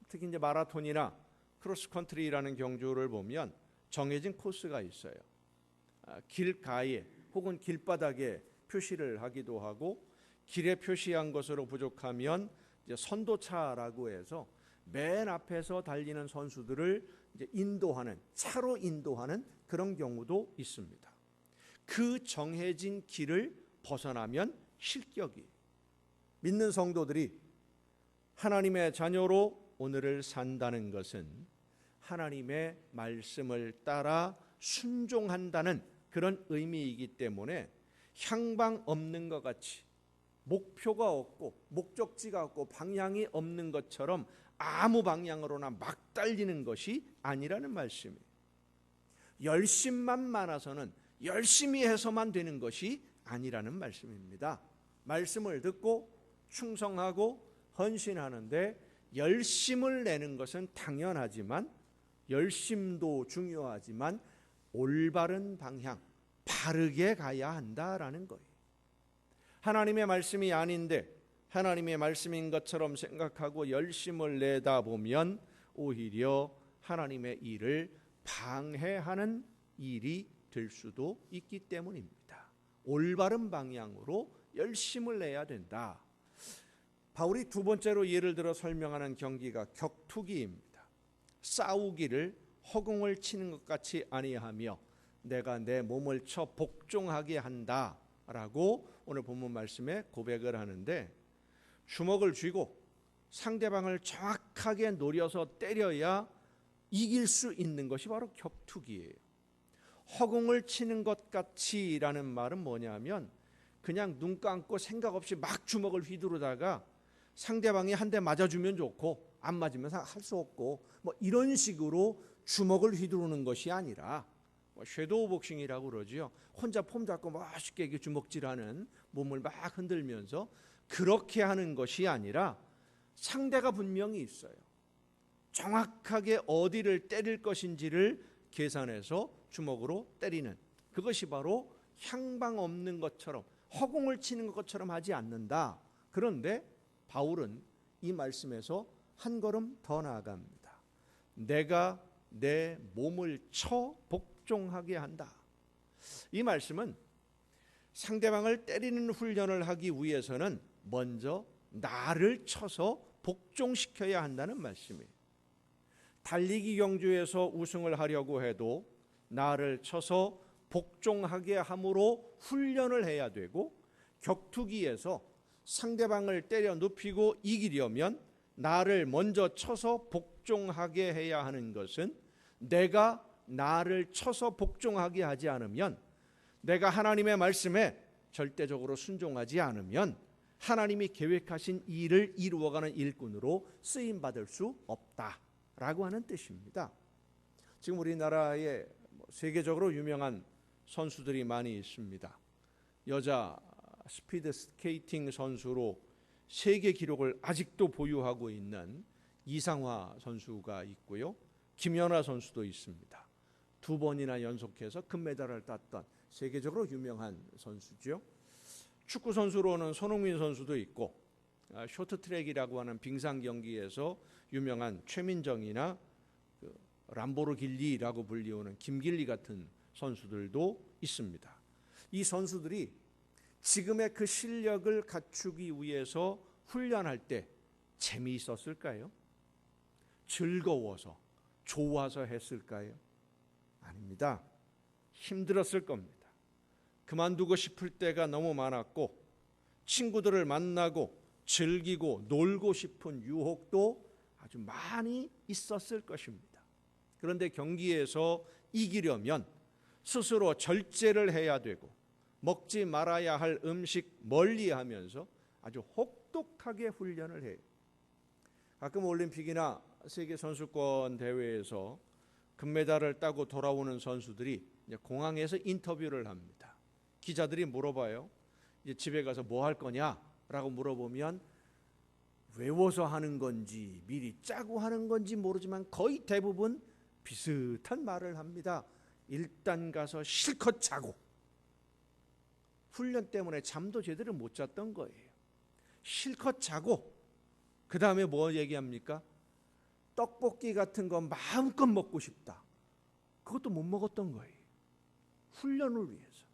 Speaker 1: 특히 이제 마라톤이나 크로스컨트리라는 경주를 보면 정해진 코스가 있어요. 길가에 혹은 길바닥에 표시를 하기도 하고, 길에 표시한 것으로 부족하면 이제 선도차라고 해서 맨 앞에서 달리는 선수들을 이제 인도하는, 차로 인도하는 그런 경우도 있습니다. 그 정해진 길을 벗어나면 실격이. 믿는 성도들이 하나님의 자녀로 오늘을 산다는 것은 하나님의 말씀을 따라 순종한다는 그런 의미이기 때문에 향방 없는 것 같이, 목표가 없고 목적지가 없고 방향이 없는 것처럼 아무 방향으로나 막 달리는 것이 아니라는 말씀이에요. 열심만 많아서는 열심히 해서만 되는 것이 아니라는 말씀입니다. 말씀을 듣고 충성하고 헌신하는데 열심을 내는 것은 당연하지만, 열심도 중요하지만 올바른 방향, 바르게 가야 한다라는 거예요. 하나님의 말씀이 아닌데 하나님의 말씀인 것처럼 생각하고 열심을 내다 보면 오히려 하나님의 일을 방해하는 일이 될 수도 있기 때문입니다. 올바른 방향으로 열심을 내야 된다. 바울이 두 번째로 예를 들어 설명하는 경기가 격투기입니다. 싸우기를 허공을 치는 것 같이 아니하며 내가 내 몸을 쳐 복종하게 한다라고 오늘 본문 말씀에 고백을 하는데, 주먹을 쥐고 상대방을 정확하게 노려서 때려야 이길 수 있는 것이 바로 격투기예요. 허공을 치는 것 같이라는 말은 뭐냐면 그냥 눈 감고 생각 없이 막 주먹을 휘두르다가 상대방이 한 대 맞아주면 좋고 안 맞으면 할 수 없고 뭐 이런 식으로 주먹을 휘두르는 것이 아니라 섀도우 복싱이라고 그러지요. 혼자 폼 잡고 멋있게 주먹질하는, 몸을 막 흔들면서 그렇게 하는 것이 아니라 상대가 분명히 있어요. 정확하게 어디를 때릴 것인지를 계산해서 주먹으로 때리는, 그것이 바로 향방 없는 것처럼 허공을 치는 것처럼 하지 않는다. 그런데 바울은 이 말씀에서 한 걸음 더 나아갑니다. 내가 내 몸을 쳐 복종하게 한다. 이 말씀은 상대방을 때리는 훈련을 하기 위해서는 먼저 나를 쳐서 복종시켜야 한다는 말씀이에요. 달리기 경주에서 우승을 하려고 해도 나를 쳐서 복종하게 함으로 훈련을 해야 되고, 격투기에서 상대방을 때려 눕히고 이기려면 나를 먼저 쳐서 복종하게 해야 하는 것은, 내가 나를 쳐서 복종하게 하지 않으면, 내가 하나님의 말씀에 절대적으로 순종하지 않으면 하나님이 계획하신 일을 이루어가는 일꾼으로 쓰임받을 수 없다라고 하는 뜻입니다. 지금 우리나라에 세계적으로 유명한 선수들이 많이 있습니다. 여자 스피드 스케이팅 선수로 세계 기록을 아직도 보유하고 있는 이상화 선수가 있고요. 김연아 선수도 있습니다. 두 번이나 연속해서 금메달을 땄던 세계적으로 유명한 선수죠. 축구 선수로는 손흥민 선수도 있고, 쇼트트랙이라고 하는 빙상 경기에서 유명한 최민정이나 람보르길리라고 불리우는 김길리 같은 선수들도 있습니다. 이 선수들이 지금의 그 실력을 갖추기 위해서 훈련할 때 재미있었을까요? 즐거워서, 좋아서 했을까요? 아닙니다. 힘들었을 겁니다. 그만두고 싶을 때가 너무 많았고, 친구들을 만나고 즐기고 놀고 싶은 유혹도 아주 많이 있었을 것입니다. 그런데 경기에서 이기려면 스스로 절제를 해야 되고, 먹지 말아야 할 음식 멀리하면서 아주 혹독하게 훈련을 해요. 가끔 올림픽이나 세계 선수권 대회에서 금메달을 따고 돌아오는 선수들이 이제 공항에서 인터뷰를 합니다. 기자들이 물어봐요. 이제 집에 가서 뭐 할 거냐라고 물어보면 외워서 하는 건지 미리 짜고 하는 건지 모르지만 거의 대부분 비슷한 말을 합니다. 일단 가서 실컷 자고, 훈련 때문에 잠도 제대로 못 잤던 거예요. 실컷 자고, 그 다음에 뭐 얘기합니까? 떡볶이 같은 거 마음껏 먹고 싶다. 그것도 못 먹었던 거예요. 훈련을 위해서,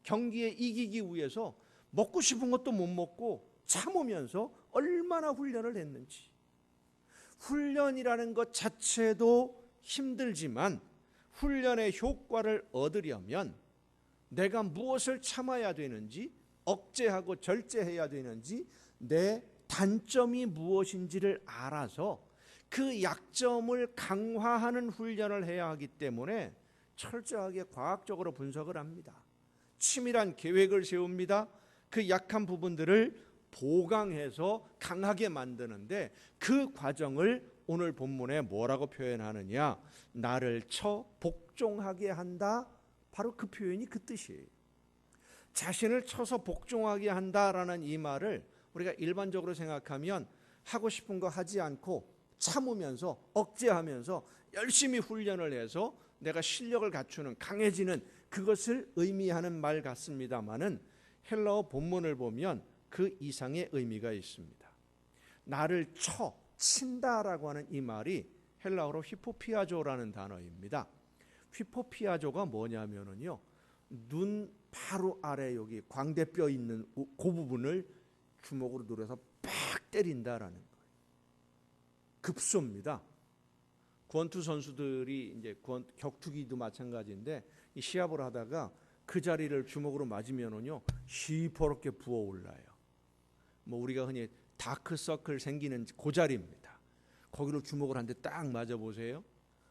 Speaker 1: 경기에 이기기 위해서 먹고 싶은 것도 못 먹고 참으면서 얼마나 훈련을 했는지. 훈련이라는 것 자체도 힘들지만 훈련의 효과를 얻으려면 내가 무엇을 참아야 되는지, 억제하고 절제해야 되는지, 내 단점이 무엇인지를 알아서 그 약점을 강화하는 훈련을 해야 하기 때문에 철저하게 과학적으로 분석을 합니다. 치밀한 계획을 세웁니다. 그 약한 부분들을 보강해서 강하게 만드는데, 그 과정을 오늘 본문에 뭐라고 표현하느냐? 나를 쳐 복종하게 한다. 바로 그 표현이 그 뜻이에요. 자신을 쳐서 복종하게 한다라는 이 말을 우리가 일반적으로 생각하면 하고 싶은 거 하지 않고 참으면서 억제하면서 열심히 훈련을 해서 내가 실력을 갖추는, 강해지는 그것을 의미하는 말 같습니다마는 헬라어 본문을 보면 그 이상의 의미가 있습니다. 나를 친다라고 하는 이 말이 헬라어로 휘포피아조라는 단어입니다. 휘포피아조가 뭐냐면은요, 눈 바로 아래 여기 광대뼈 있는 그 부분을 주먹으로 누려서 팍 때린다라는 거예요. 급소입니다. 권투 선수들이 이제 격투기도 마찬가지인데 이 시합을 하다가 그 자리를 주먹으로 맞으면은요 시퍼렇게 부어올라요. 뭐 우리가 흔히 다크서클 생기는 그 자리입니다. 거기로 주먹을 한 대 딱 맞아 보세요.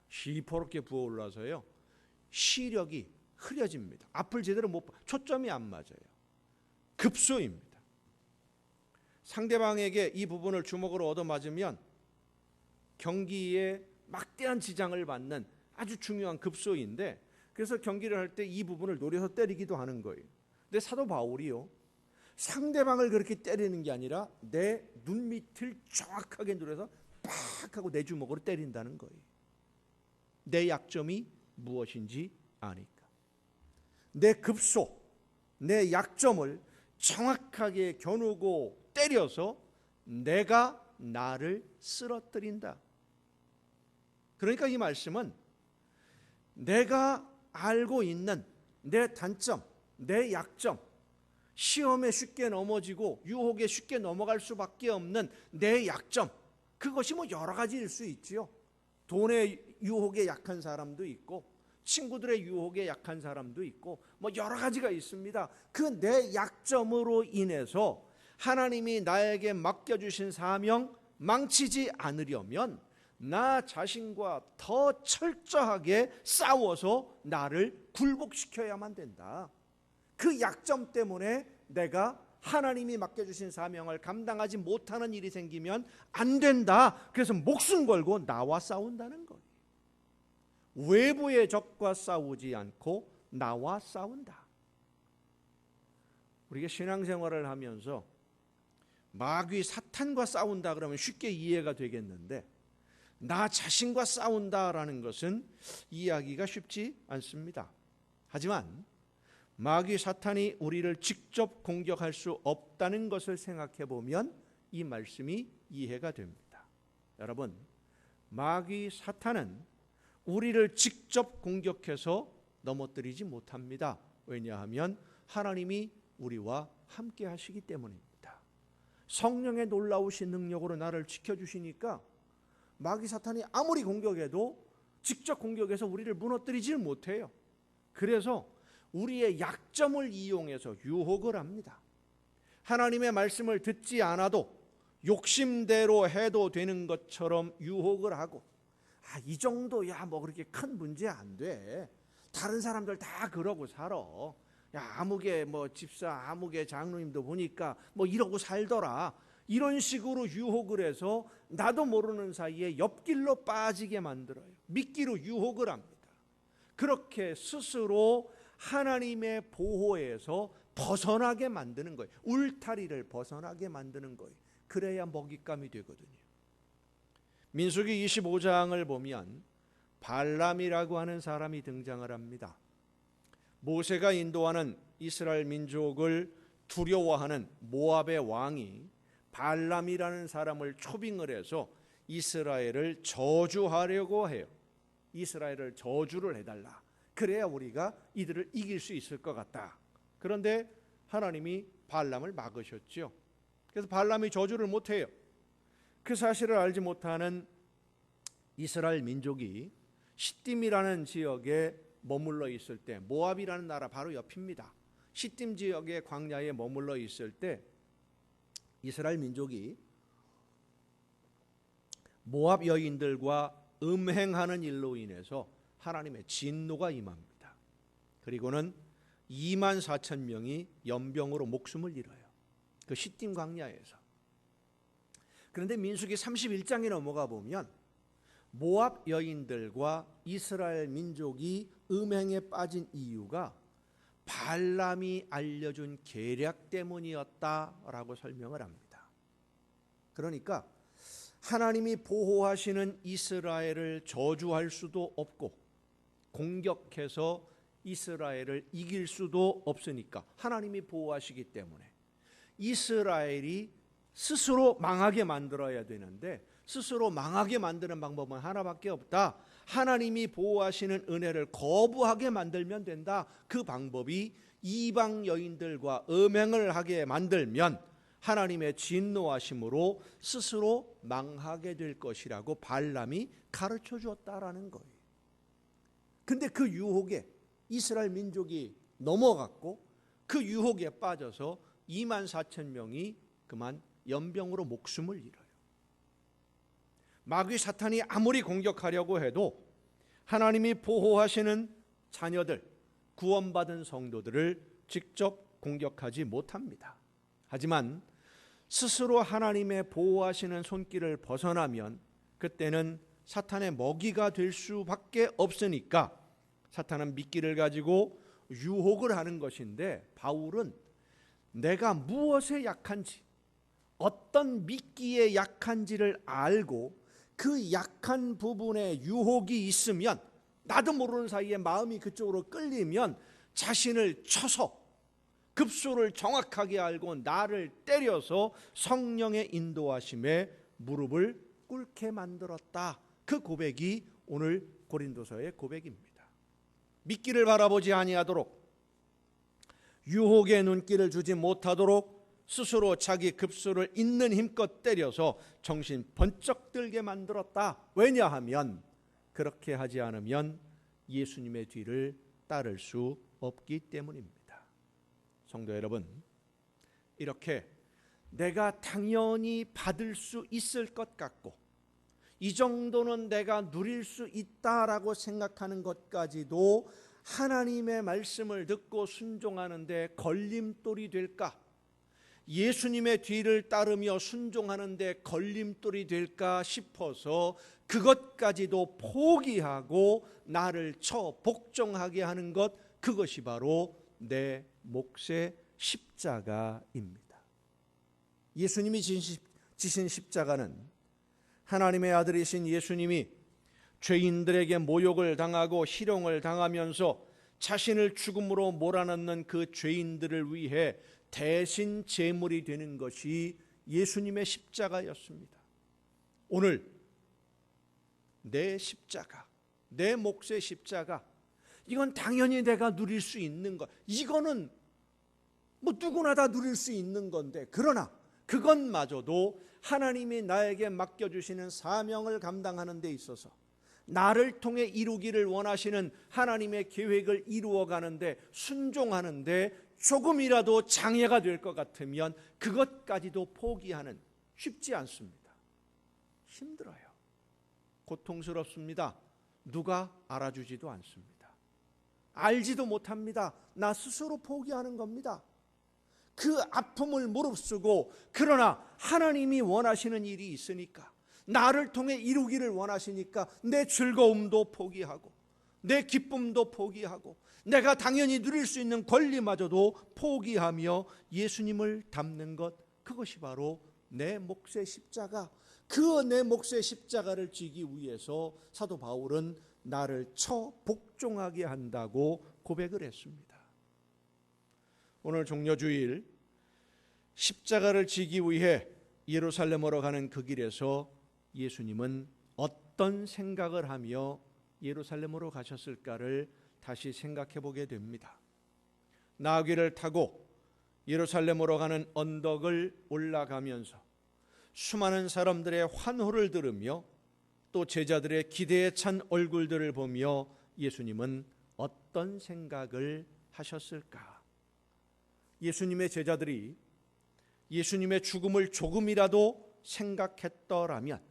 Speaker 1: 시퍼렇게 부어올라서요 시력이 흐려집니다. 앞을 제대로 못 봐, 초점이 안 맞아요. 급소입니다. 상대방에게 이 부분을 주먹으로 얻어맞으면 경기에 막대한 지장을 받는 아주 중요한 급소인데, 그래서 경기를 할 때 이 부분을 노려서 때리기도 하는 거예요. 근데 사도 바울이요, 상대방을 그렇게 때리는 게 아니라 내 눈 밑을 정확하게 노려서 팍 하고 내 주먹으로 때린다는 거예요. 내 약점이 무엇인지 아니까. 내 급소, 내 약점을 정확하게 겨누고 때려서 내가 나를 쓰러뜨린다. 그러니까 이 말씀은 내가 알고 있는 내 단점, 내 약점, 시험에 쉽게 넘어지고 유혹에 쉽게 넘어갈 수밖에 없는 내 약점, 그것이 뭐 여러 가지일 수 있지요. 돈의 유혹에 약한 사람도 있고 친구들의 유혹에 약한 사람도 있고 뭐 여러 가지가 있습니다. 그 내 약점으로 인해서 하나님이 나에게 맡겨주신 사명 망치지 않으려면 나 자신과 더 철저하게 싸워서 나를 굴복시켜야만 된다. 그 약점 때문에 내가 하나님이 맡겨주신 사명을 감당하지 못하는 일이 생기면 안 된다. 그래서 목숨 걸고 나와 싸운다는 거예요. 외부의 적과 싸우지 않고 나와 싸운다. 우리가 신앙생활을 하면서 마귀 사탄과 싸운다 그러면 쉽게 이해가 되겠는데, 나 자신과 싸운다라는 것은 이해하기가 쉽지 않습니다. 하지만 마귀 사탄이 우리를 직접 공격할 수 없다는 것을 생각해 보면 이 말씀이 이해가 됩니다. 여러분, 마귀 사탄은 우리를 직접 공격해서 넘어뜨리지 못합니다. 왜냐하면 하나님이 우리와 함께 하시기 때문입니다. 성령의 놀라우신 능력으로 나를 지켜주시니까 마귀 사탄이 아무리 공격해도 직접 공격해서 우리를 무너뜨리질 못해요. 그래서 우리의 약점을 이용해서 유혹을 합니다. 하나님의 말씀을 듣지 않아도 욕심대로 해도 되는 것처럼 유혹을 하고, 이 정도야 뭐 그렇게 큰 문제 안 돼. 다른 사람들 다 그러고 살아. 아무개 뭐 집사, 아무개 장로님도 보니까 뭐 이러고 살더라. 이런 식으로 유혹을 해서 나도 모르는 사이에 옆길로 빠지게 만들어요. 미끼로 유혹을 합니다. 그렇게 스스로 하나님의 보호에서 벗어나게 만드는 거예요. 울타리를 벗어나게 만드는 거예요. 그래야 먹잇감이 되거든요. 민수기 25장을 보면 발람이라고 하는 사람이 등장을 합니다. 모세가 인도하는 이스라엘 민족을 두려워하는 모압의 왕이 발람이라는 사람을 초빙을 해서 이스라엘을 저주하려고 해요. 이스라엘을 저주를 해달라. 그래야 우리가 이들을 이길 수 있을 것 같다. 그런데 하나님이 발람을 막으셨죠. 그래서 발람이 저주를 못해요. 그 사실을 알지 못하는 이스라엘 민족이 시딤이라는 지역에 머물러 있을 때, 모압이라는 나라 바로 옆입니다. 시딤 지역의 광야에 머물러 있을 때 이스라엘 민족이 모압 여인들과 음행하는 일로 인해서 하나님의 진노가 임합니다. 그리고는 24,000명이 연병으로 목숨을 잃어요. 그 시딤 광야에서. 그런데 민수기 31장에 넘어가 보면 모압 여인들과 이스라엘 민족이 음행에 빠진 이유가 발람이 알려준 계략 때문이었다라고 설명을 합니다. 그러니까 하나님이 보호하시는 이스라엘을 저주할 수도 없고 공격해서 이스라엘을 이길 수도 없으니까 하나님이 보호하시기 때문에 이스라엘이 스스로 망하게 만들어야 되는데 스스로 망하게 만드는 방법은 하나밖에 없다. 하나님이 보호하시는 은혜를 거부하게 만들면 된다. 그 방법이 이방 여인들과 음행을 하게 만들면 하나님의 진노하심으로 스스로 망하게 될 것이라고 발람이 가르쳐 주었다라는 거예요. 근데 그 유혹에 이스라엘 민족이 넘어갔고 그 유혹에 빠져서 24,000명이 그만 연병으로 목숨을 잃어요. 마귀 사탄이 아무리 공격하려고 해도 하나님이 보호하시는 자녀들, 구원받은 성도들을 직접 공격하지 못합니다. 하지만 스스로 하나님의 보호하시는 손길을 벗어나면 그때는 사탄의 먹이가 될 수밖에 없으니까 사탄은 미끼를 가지고 유혹을 하는 것인데, 바울은 내가 무엇에 약한지, 어떤 미끼에 약한지를 알고 그 약한 부분에 유혹이 있으면 나도 모르는 사이에 마음이 그쪽으로 끌리면 자신을 쳐서 급소를 정확하게 알고 나를 때려서 성령의 인도하심에 무릎을 꿇게 만들었다. 그 고백이 오늘 고린도서의 고백입니다. 미끼를 바라보지 아니하도록, 유혹의 눈길을 주지 못하도록 스스로 자기 급소를 있는 힘껏 때려서 정신 번쩍 들게 만들었다. 왜냐하면 그렇게 하지 않으면 예수님의 뒤를 따를 수 없기 때문입니다. 성도 여러분, 이렇게 내가 당연히 받을 수 있을 것 같고 이 정도는 내가 누릴 수 있다라고 생각하는 것까지도 하나님의 말씀을 듣고 순종하는데 걸림돌이 될까? 예수님의 뒤를 따르며 순종하는데 걸림돌이 될까 싶어서 그것까지도 포기하고 나를 쳐 복종하게 하는 것, 그것이 바로 내 몫의 십자가입니다. 예수님이 지신 십자가는 하나님의 아들이신 예수님이 죄인들에게 모욕을 당하고 희롱을 당하면서 자신을 죽음으로 몰아넣는 그 죄인들을 위해 대신 제물이 되는 것이 예수님의 십자가였습니다. 오늘 내 십자가, 내 몫의 십자가, 이건 당연히 내가 누릴 수 있는 것, 이거는 뭐 누구나 다 누릴 수 있는 건데, 그러나 그것마저도 하나님이 나에게 맡겨주시는 사명을 감당하는 데 있어서 나를 통해 이루기를 원하시는 하나님의 계획을 이루어가는데, 순종하는데 조금이라도 장애가 될 것 같으면 그것까지도 포기하는, 쉽지 않습니다. 힘들어요. 고통스럽습니다. 누가 알아주지도 않습니다. 알지도 못합니다. 나 스스로 포기하는 겁니다. 그 아픔을 무릅쓰고, 그러나 하나님이 원하시는 일이 있으니까, 나를 통해 이루기를 원하시니까 내 즐거움도 포기하고 내 기쁨도 포기하고 내가 당연히 누릴 수 있는 권리마저도 포기하며 예수님을 닮는 것, 그것이 바로 내 몫의 십자가. 그 내 몫의 십자가를 지기 위해서 사도 바울은 나를 쳐 복종하게 한다고 고백을 했습니다. 오늘 종려주일 십자가를 지기 위해 예루살렘으로 가는 그 길에서 예수님은 어떤 생각을 하며 예루살렘으로 가셨을까를 다시 생각해 보게 됩니다. 나귀를 타고 예루살렘으로 가는 언덕을 올라가면서 수많은 사람들의 환호를 들으며 또 제자들의 기대에 찬 얼굴들을 보며 예수님은 어떤 생각을 하셨을까? 예수님의 제자들이 예수님의 죽음을 조금이라도 생각했더라면,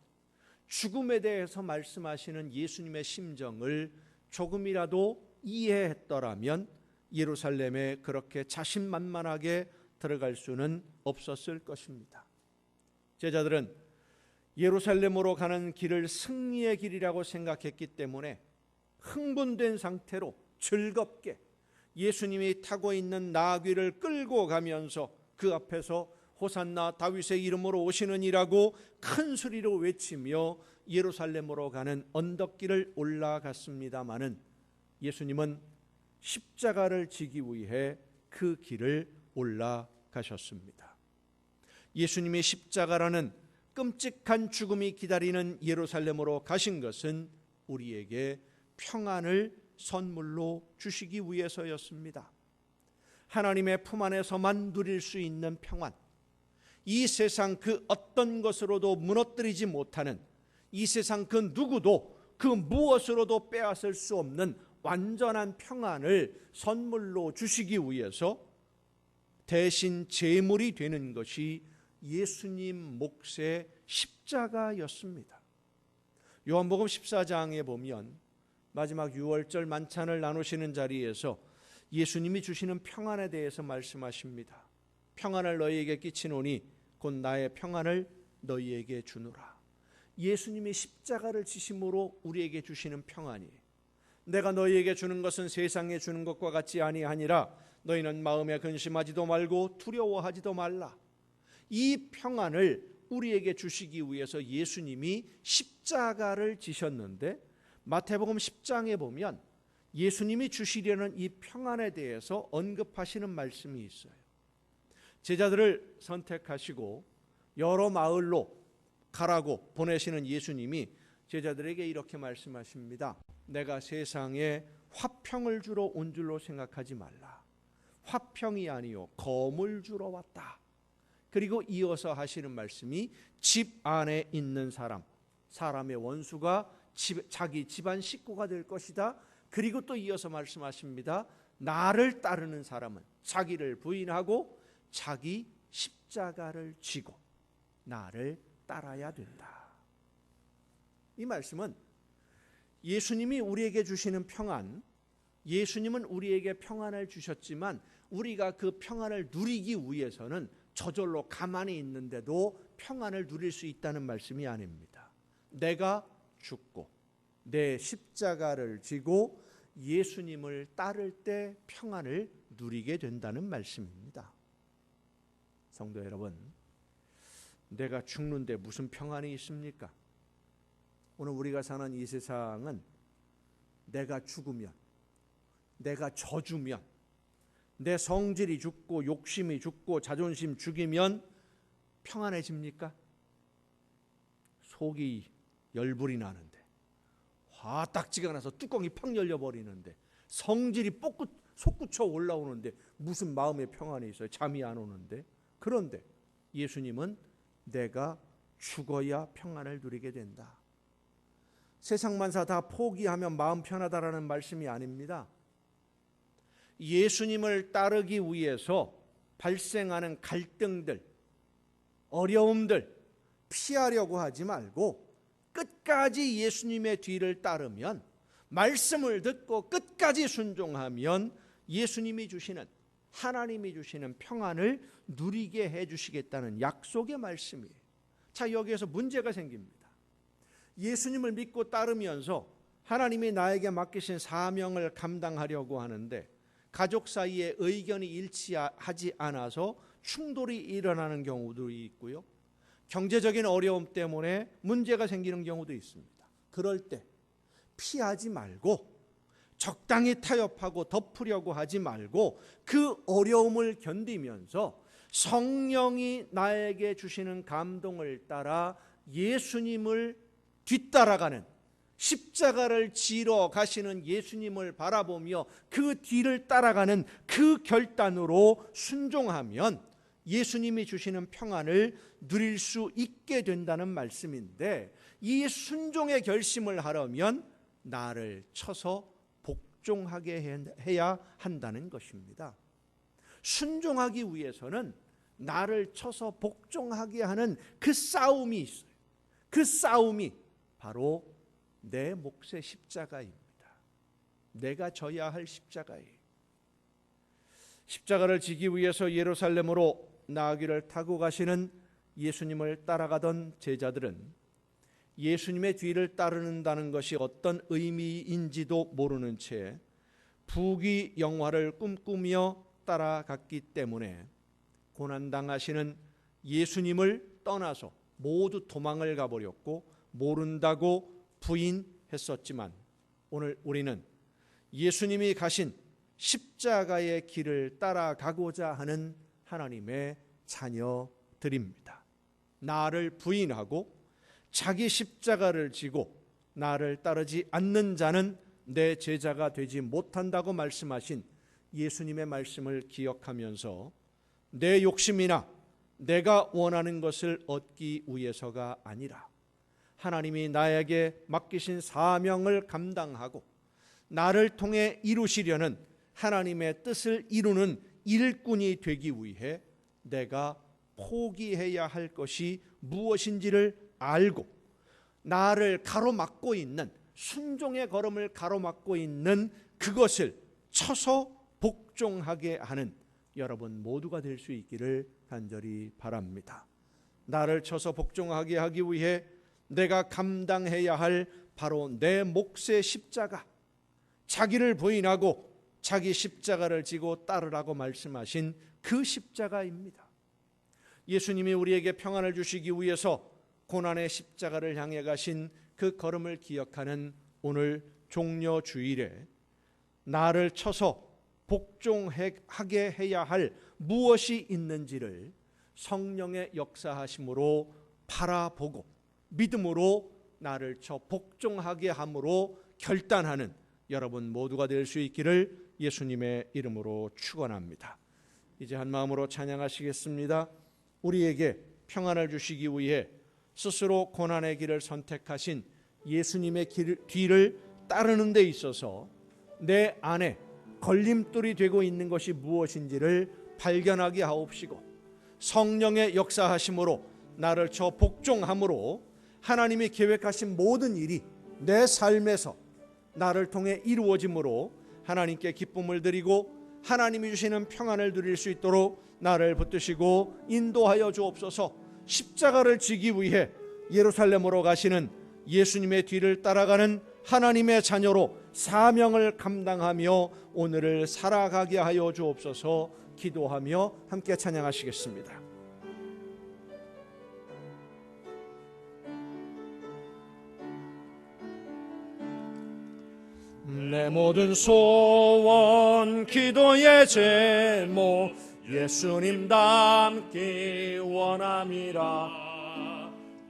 Speaker 1: 죽음에 대해서 말씀하시는 예수님의 심정을 조금이라도 이해했더라면 예루살렘에 그렇게 자신만만하게 들어갈 수는 없었을 것입니다. 제자들은 예루살렘으로 가는 길을 승리의 길이라고 생각했기 때문에 흥분된 상태로 즐겁게 예수님이 타고 있는 나귀를 끌고 가면서 그 앞에서 호산나 다윗의 이름으로 오시는 이라고 큰 소리로 외치며 예루살렘으로 가는 언덕길을 올라갔습니다마는 예수님은 십자가를 지기 위해 그 길을 올라가셨습니다. 예수님의 십자가라는 끔찍한 죽음이 기다리는 예루살렘으로 가신 것은 우리에게 평안을 선물로 주시기 위해서였습니다. 하나님의 품 안에서만 누릴 수 있는 평안, 이 세상 그 어떤 것으로도 무너뜨리지 못하는, 이 세상 그 누구도 그 무엇으로도 빼앗을 수 없는 완전한 평안을 선물로 주시기 위해서 대신 제물이 되는 것이 예수님 몫의 십자가였습니다. 요한복음 14장에 보면 마지막 유월절 만찬을 나누시는 자리에서 예수님이 주시는 평안에 대해서 말씀하십니다. 평안을 너희에게 끼치노니 곧 나의 평안을 너희에게 주노라. 예수님이 십자가를 지심으로 우리에게 주시는 평안이, 내가 너희에게 주는 것은 세상에 주는 것과 같지 아니하니라. 너희는 마음에 근심하지도 말고 두려워하지도 말라. 이 평안을 우리에게 주시기 위해서 예수님이 십자가를 지셨는데, 마태복음 10장에 보면 예수님이 주시려는 이 평안에 대해서 언급하시는 말씀이 있어요. 제자들을 선택하시고 여러 마을로 가라고 보내시는 예수님이 제자들에게 이렇게 말씀하십니다. 내가 세상에 화평을 주러 온 줄로 생각하지 말라. 화평이 아니요 검을 주러 왔다. 그리고 이어서 하시는 말씀이 집 안에 있는 사람, 사람의 원수가 자기 집안 식구가 될 것이다. 그리고 또 이어서 말씀하십니다. 나를 따르는 사람은 자기를 부인하고 자기 십자가를 지고 나를 따라야 된다. 이 말씀은 예수님이 우리에게 주시는 평안, 예수님은 우리에게 평안을 주셨지만 우리가 그 평안을 누리기 위해서는 저절로 가만히 있는데도 평안을 누릴 수 있다는 말씀이 아닙니다. 내가 죽고 내 십자가를 지고 예수님을 따를 때 평안을 누리게 된다는 말씀입니다. 성도 여러분, 내가 죽는데 무슨 평안이 있습니까? 오늘 우리가 사는 이 세상은 내가 죽으면, 내가 져주면, 내 성질이 죽고 욕심이 죽고 자존심 죽이면 평안해집니까? 속이 열불이 나는데, 화딱지가 나서 뚜껑이 팍 열려버리는데, 성질이 솟구쳐 올라오는데 무슨 마음의 평안이 있어요? 잠이 안 오는데. 그런데 예수님은 내가 죽어야 평안을 누리게 된다. 세상 만사 다 포기하면 마음 편하다라는 말씀이 아닙니다. 예수님을 따르기 위해서 발생하는 갈등들, 어려움들 피하려고 하지 말고 끝까지 예수님의 뒤를 따르면, 말씀을 듣고 끝까지 순종하면 예수님이 주시는, 하나님이 주시는 평안을 누리게 해주시겠다는 약속의 말씀이에요. 자, 여기에서 문제가 생깁니다. 예수님을 믿고 따르면서 하나님이 나에게 맡기신 사명을 감당하려고 하는데 가족 사이에 의견이 일치하지 않아서 충돌이 일어나는 경우도 있고요. 경제적인 어려움 때문에 문제가 생기는 경우도 있습니다. 그럴 때 피하지 말고 적당히 타협하고 덮으려고 하지 말고 그 어려움을 견디면서 성령이 나에게 주시는 감동을 따라 예수님을 뒤따라가는, 십자가를 지러 가시는 예수님을 바라보며 그 뒤를 따라가는 그 결단으로 순종하면 예수님이 주시는 평안을 누릴 수 있게 된다는 말씀인데, 이 순종의 결심을 하려면 나를 쳐서 복종하게 해야 한다는 것입니다. 순종하기 위해서는 나를 쳐서 복종하게 하는 그 싸움이 있어요. 그 싸움이 바로 내 몫의 십자가입니다. 내가 져야 할 십자가예요. 십자가를 지기 위해서 예루살렘으로 나귀를 타고 가시는 예수님을 따라가던 제자들은 예수님의 뒤를 따르는다는 것이 어떤 의미인지도 모르는 채 부귀영화를 꿈꾸며 따라갔기 때문에 고난당하시는 예수님을 떠나서 모두 도망을 가버렸고 모른다고 부인했었지만, 오늘 우리는 예수님이 가신 십자가의 길을 따라가고자 하는 하나님의 자녀들입니다. 나를 부인하고 자기 십자가를 지고 나를 따르지 않는 자는 내 제자가 되지 못한다고 말씀하신 예수님의 말씀을 기억하면서 내 욕심이나 내가 원하는 것을 얻기 위해서가 아니라 하나님이 나에게 맡기신 사명을 감당하고 나를 통해 이루시려는 하나님의 뜻을 이루는 일꾼이 되기 위해 내가 포기해야 할 것이 무엇인지를 알고 나를 가로막고 있는, 순종의 걸음을 가로막고 있는 그것을 쳐서 복종하게 하는 여러분 모두가 될 수 있기를 간절히 바랍니다. 나를 쳐서 복종하게 하기 위해 내가 감당해야 할 바로 내 몫의 십자가, 자기를 부인하고 자기 십자가를 지고 따르라고 말씀하신 그 십자가입니다. 예수님이 우리에게 평안을 주시기 위해서 고난의 십자가를 향해 가신 그 걸음을 기억하는 오늘 종려 주일에 나를 쳐서 복종하게 해야 할 무엇이 있는지를 성령의 역사하심으로 바라보고 믿음으로 나를 쳐 복종하게 함으로 결단하는 여러분 모두가 될 수 있기를 예수님의 이름으로 축원합니다. 이제 한 마음으로 찬양하시겠습니다. 우리에게 평안을 주시기 위해 스스로 고난의 길을 선택하신 예수님의 뒤를 따르는 데 있어서 내 안에 걸림돌이 되고 있는 것이 무엇인지를 발견하게 하옵시고 성령의 역사하심으로 나를 쳐 복종함으로 하나님이 계획하신 모든 일이 내 삶에서 나를 통해 이루어짐으로 하나님께 기쁨을 드리고 하나님이 주시는 평안을 누릴 수 있도록 나를 붙드시고 인도하여 주옵소서. 십자가를 지기 위해 예루살렘으로 가시는 예수님의 뒤를 따라가는 하나님의 자녀로 사명을 감당하며 오늘을 살아가게 하여 주옵소서. 기도하며 함께 찬양하시겠습니다.
Speaker 5: 내 모든 소원 기도의 제목 예수님 닮기 원함이라.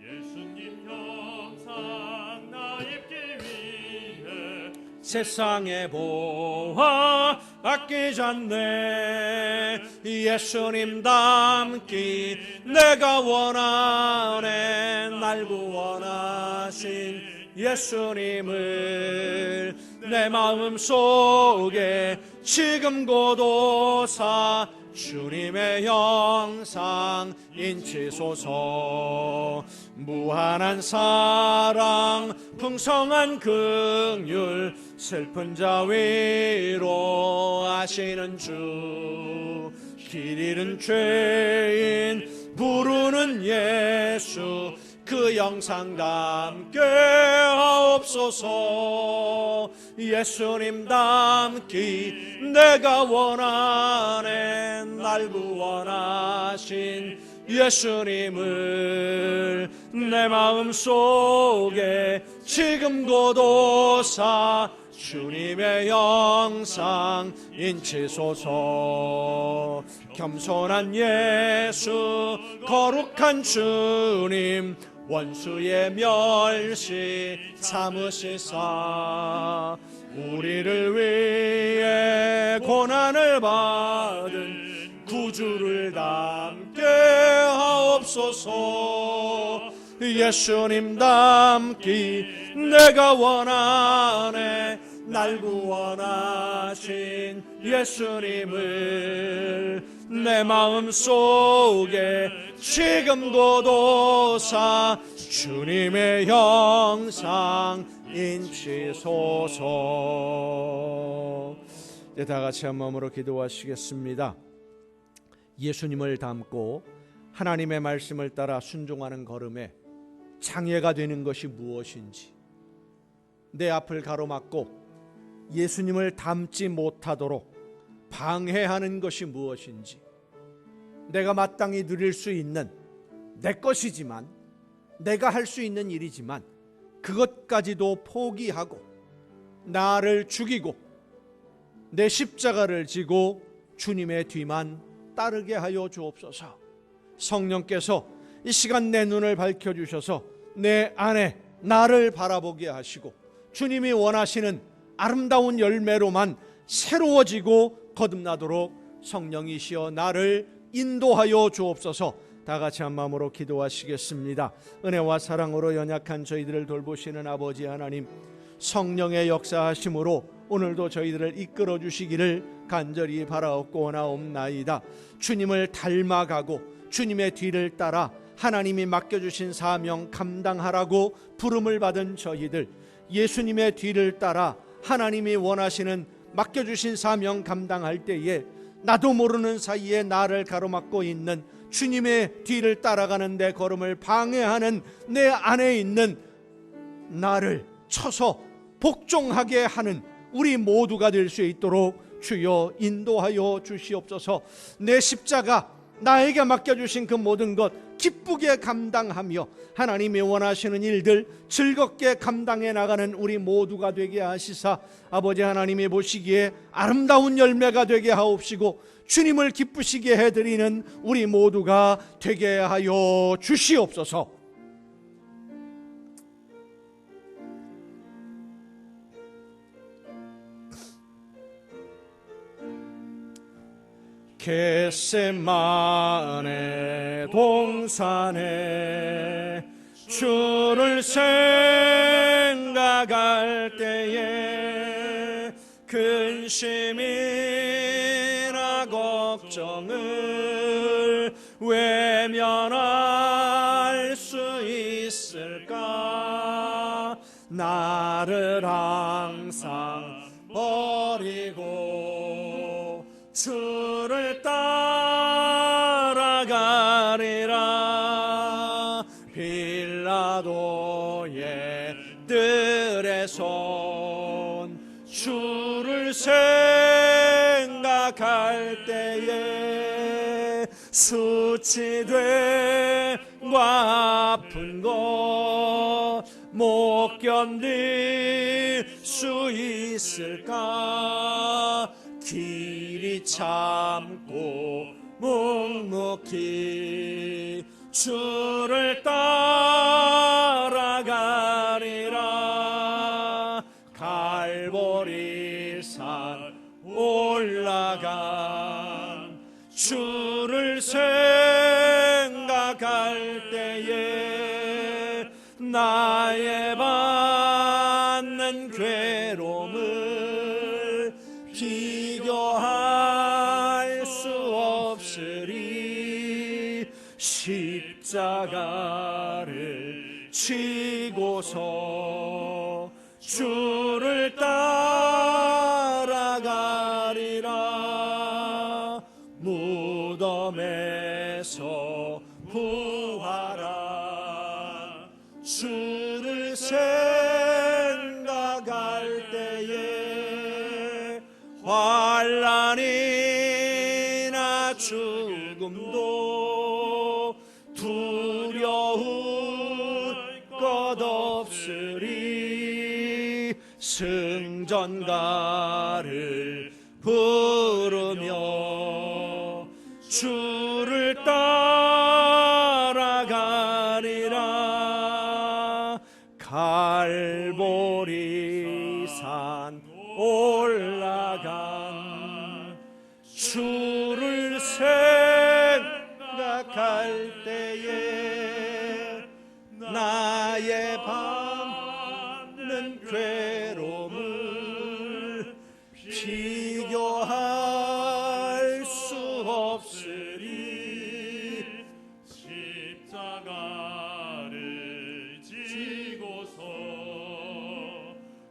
Speaker 3: 예수님 형상 나 입기 위해
Speaker 5: 세상에 보아 아끼지 않네. 예수님 닮기 내가 원하네. 날 구원하신 예수님을 내 마음속에 지금 고도사 주님의 영상 인치소서. 무한한 사랑 풍성한 긍휼 슬픈 자 위로하시는 주. 길 잃은 죄인 부르는 예수 그 영상 담게 하옵소서. 예수님 닮기 내가 원하네. 날 구원하신 예수님을 내 마음속에 지금 고도사 주님의 영상 인치소서. 겸손한 예수 거룩한 주님 원수의 멸시 참으시사 우리를 위해 고난을 받은 구주를 닮게 하옵소서. 예수님 닮기 내가 원하네. 날 구원하신 예수님을 내 마음속에 지금 고도사 주님의 영상 인치소서. 이제 다 같이 한 마음으로 기도하시겠습니다. 예수님을 닮고 하나님의 말씀을 따라 순종하는 걸음에 장애가 되는 것이 무엇인지, 내 앞을 가로막고 예수님을 닮지 못하도록 방해하는 것이 무엇인지, 내가 마땅히 누릴 수 있는 내 것이지만 내가 할 수 있는 일이지만 그것까지도 포기하고 나를 죽이고 내 십자가를 지고 주님의 뒤만 따르게 하여 주옵소서. 성령께서 이 시간 내 눈을 밝혀주셔서 내 안에 나를 바라보게 하시고 주님이 원하시는 아름다운 열매로만 새로워지고 거듭나도록 성령이시여 나를 인도하여 주옵소서. 다 같이 한 마음으로 기도하시겠습니다. 은혜와 사랑으로 연약한 저희들을 돌보시는 아버지 하나님, 성령의 역사하심으로 오늘도 저희들을 이끌어 주시기를 간절히 바라옵고 원하옵나이다. 주님을 닮아가고 주님의 뒤를 따라 하나님이 맡겨주신 사명 감당하라고 부름을 받은 저희들, 예수님의 뒤를 따라 하나님이 원하시는 맡겨주신 사명 감당할 때에 나도 모르는 사이에 나를 가로막고 있는 주님의 뒤를 따라가는 내 걸음을 방해하는 내 안에 있는 나를 쳐서 복종하게 하는 우리 모두가 될 수 있도록 주여 인도하여 주시옵소서. 내 십자가, 나에게 맡겨주신 그 모든 것 기쁘게 감당하며 하나님이 원하시는 일들 즐겁게 감당해 나가는 우리 모두가 되게 하시사 아버지 하나님이 보시기에 아름다운 열매가 되게 하옵시고 주님을 기쁘시게 해드리는 우리 모두가 되게 하여 주시옵소서. 겟세마네 동산에 주를 생각할 때에 근심이나 걱정을 외면할 수 있을까? 나를 항상 버리고 주를 따라가리라. 빌라도의 뜰에 손 주를 생각할 때에 수치되고 아픈 것 못 견딜 수 있을까? 길이 참고 묵묵히 주를 따라가리라. 갈보리 올라간 주를 생각할 때에 나의 받는 괴로움을 비교할 수 없으리. 십자가를 지고서 주를 따라가리라. 무덤에서 부활한 주를 생각할 때에 환난이나 죽음도 두려울 것 없으리. 승전가를 부르며 주를 따라가리라. 갈보리 산 올라간 주를 생각할 때에 나의 받는 괴로움을 비교할 수 없으리.
Speaker 3: 십자가를 지고서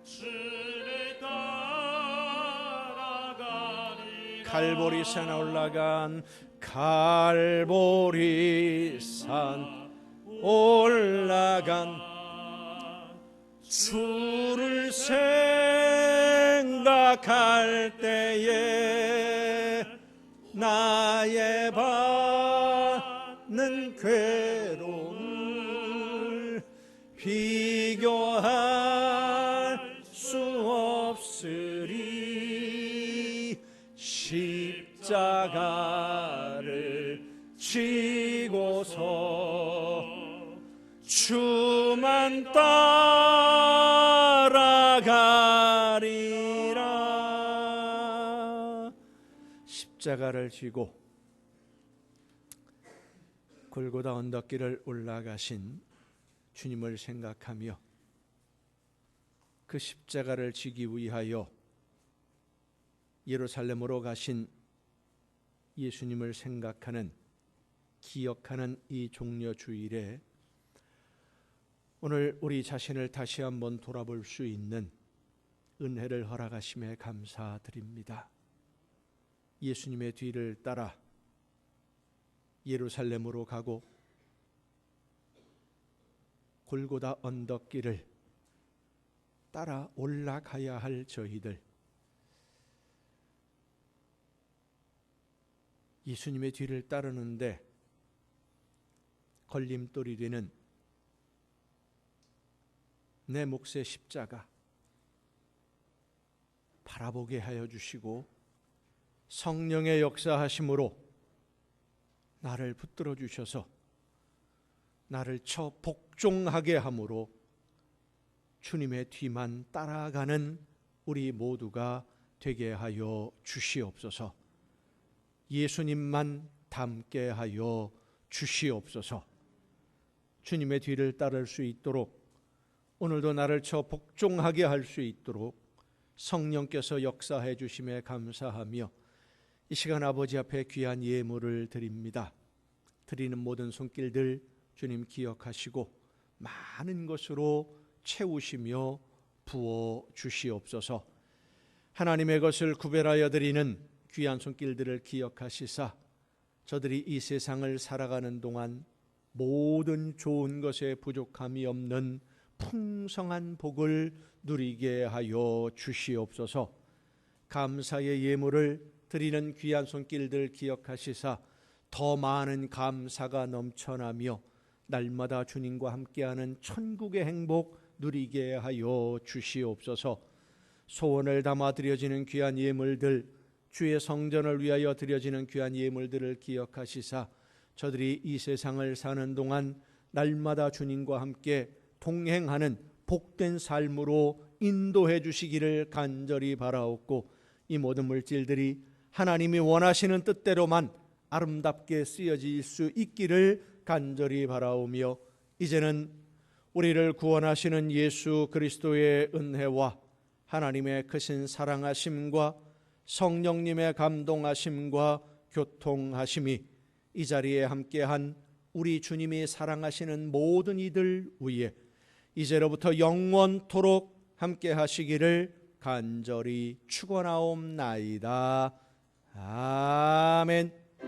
Speaker 3: 주를 따라가리라.
Speaker 5: 갈보리 산 올라간 갈보리 산 올라간 주를 생각할 때에 나의 받는 괴로움을 비교할 수 없으리. 십자가를 지고서 주만 따라가리라. 십자가를 지고 골고다 언덕길을 올라가신 주님을 생각하며 그 십자가를 지기 위하여 예루살렘으로 가신 예수님을 생각하는, 기억하는 이 종려 주일에 오늘 우리 자신을 다시 한번 돌아볼 수 있는 은혜를 허락하심에 감사드립니다. 예수님의 뒤를 따라 예루살렘으로 가고 골고다 언덕길을 따라 올라가야 할 저희들, 예수님의 뒤를 따르는데 걸림돌이 되는 내 몫의 십자가 바라보게 하여 주시고 성령의 역사하심으로 나를 붙들어 주셔서 나를 쳐 복종하게 함으로 주님의 뒤만 따라가는 우리 모두가 되게 하여 주시옵소서. 예수님만 닮게 하여 주시옵소서. 주님의 뒤를 따를 수 있도록, 오늘도 나를 쳐 복종하게 할 수 있도록 성령께서 역사해 주심에 감사하며 이 시간 아버지 앞에 귀한 예물을 드립니다. 드리는 모든 손길들 주님 기억하시고 많은 것으로 채우시며 부어 주시옵소서. 하나님의 것을 구별하여 드리는 귀한 손길들을 기억하시사 저들이 이 세상을 살아가는 동안 모든 좋은 것에 부족함이 없는 풍성한 복을 누리게 하여 주시옵소서. 감사의 예물을 드리는 귀한 손길들 기억하시사 더 많은 감사가 넘쳐나며 날마다 주님과 함께하는 천국의 행복 누리게 하여 주시옵소서. 소원을 담아 드려지는 귀한 예물들, 주의 성전을 위하여 드려지는 귀한 예물들을 기억하시사 저들이 이 세상을 사는 동안 날마다 주님과 함께 동행하는 복된 삶으로 인도해 주시기를 간절히 바라옵고 이 모든 물질들이 하나님이 원하시는 뜻대로만 아름답게 쓰여질 수 있기를 간절히 바라오며, 이제는 우리를 구원하시는 예수 그리스도의 은혜와 하나님의 크신 사랑하심과 성령님의 감동하심과 교통하심이 이 자리에 함께한 우리 주님이 사랑하시는 모든 이들 위에 이제로부터 영원토록 함께 하시기를 간절히 축원하옵나이다. 아멘.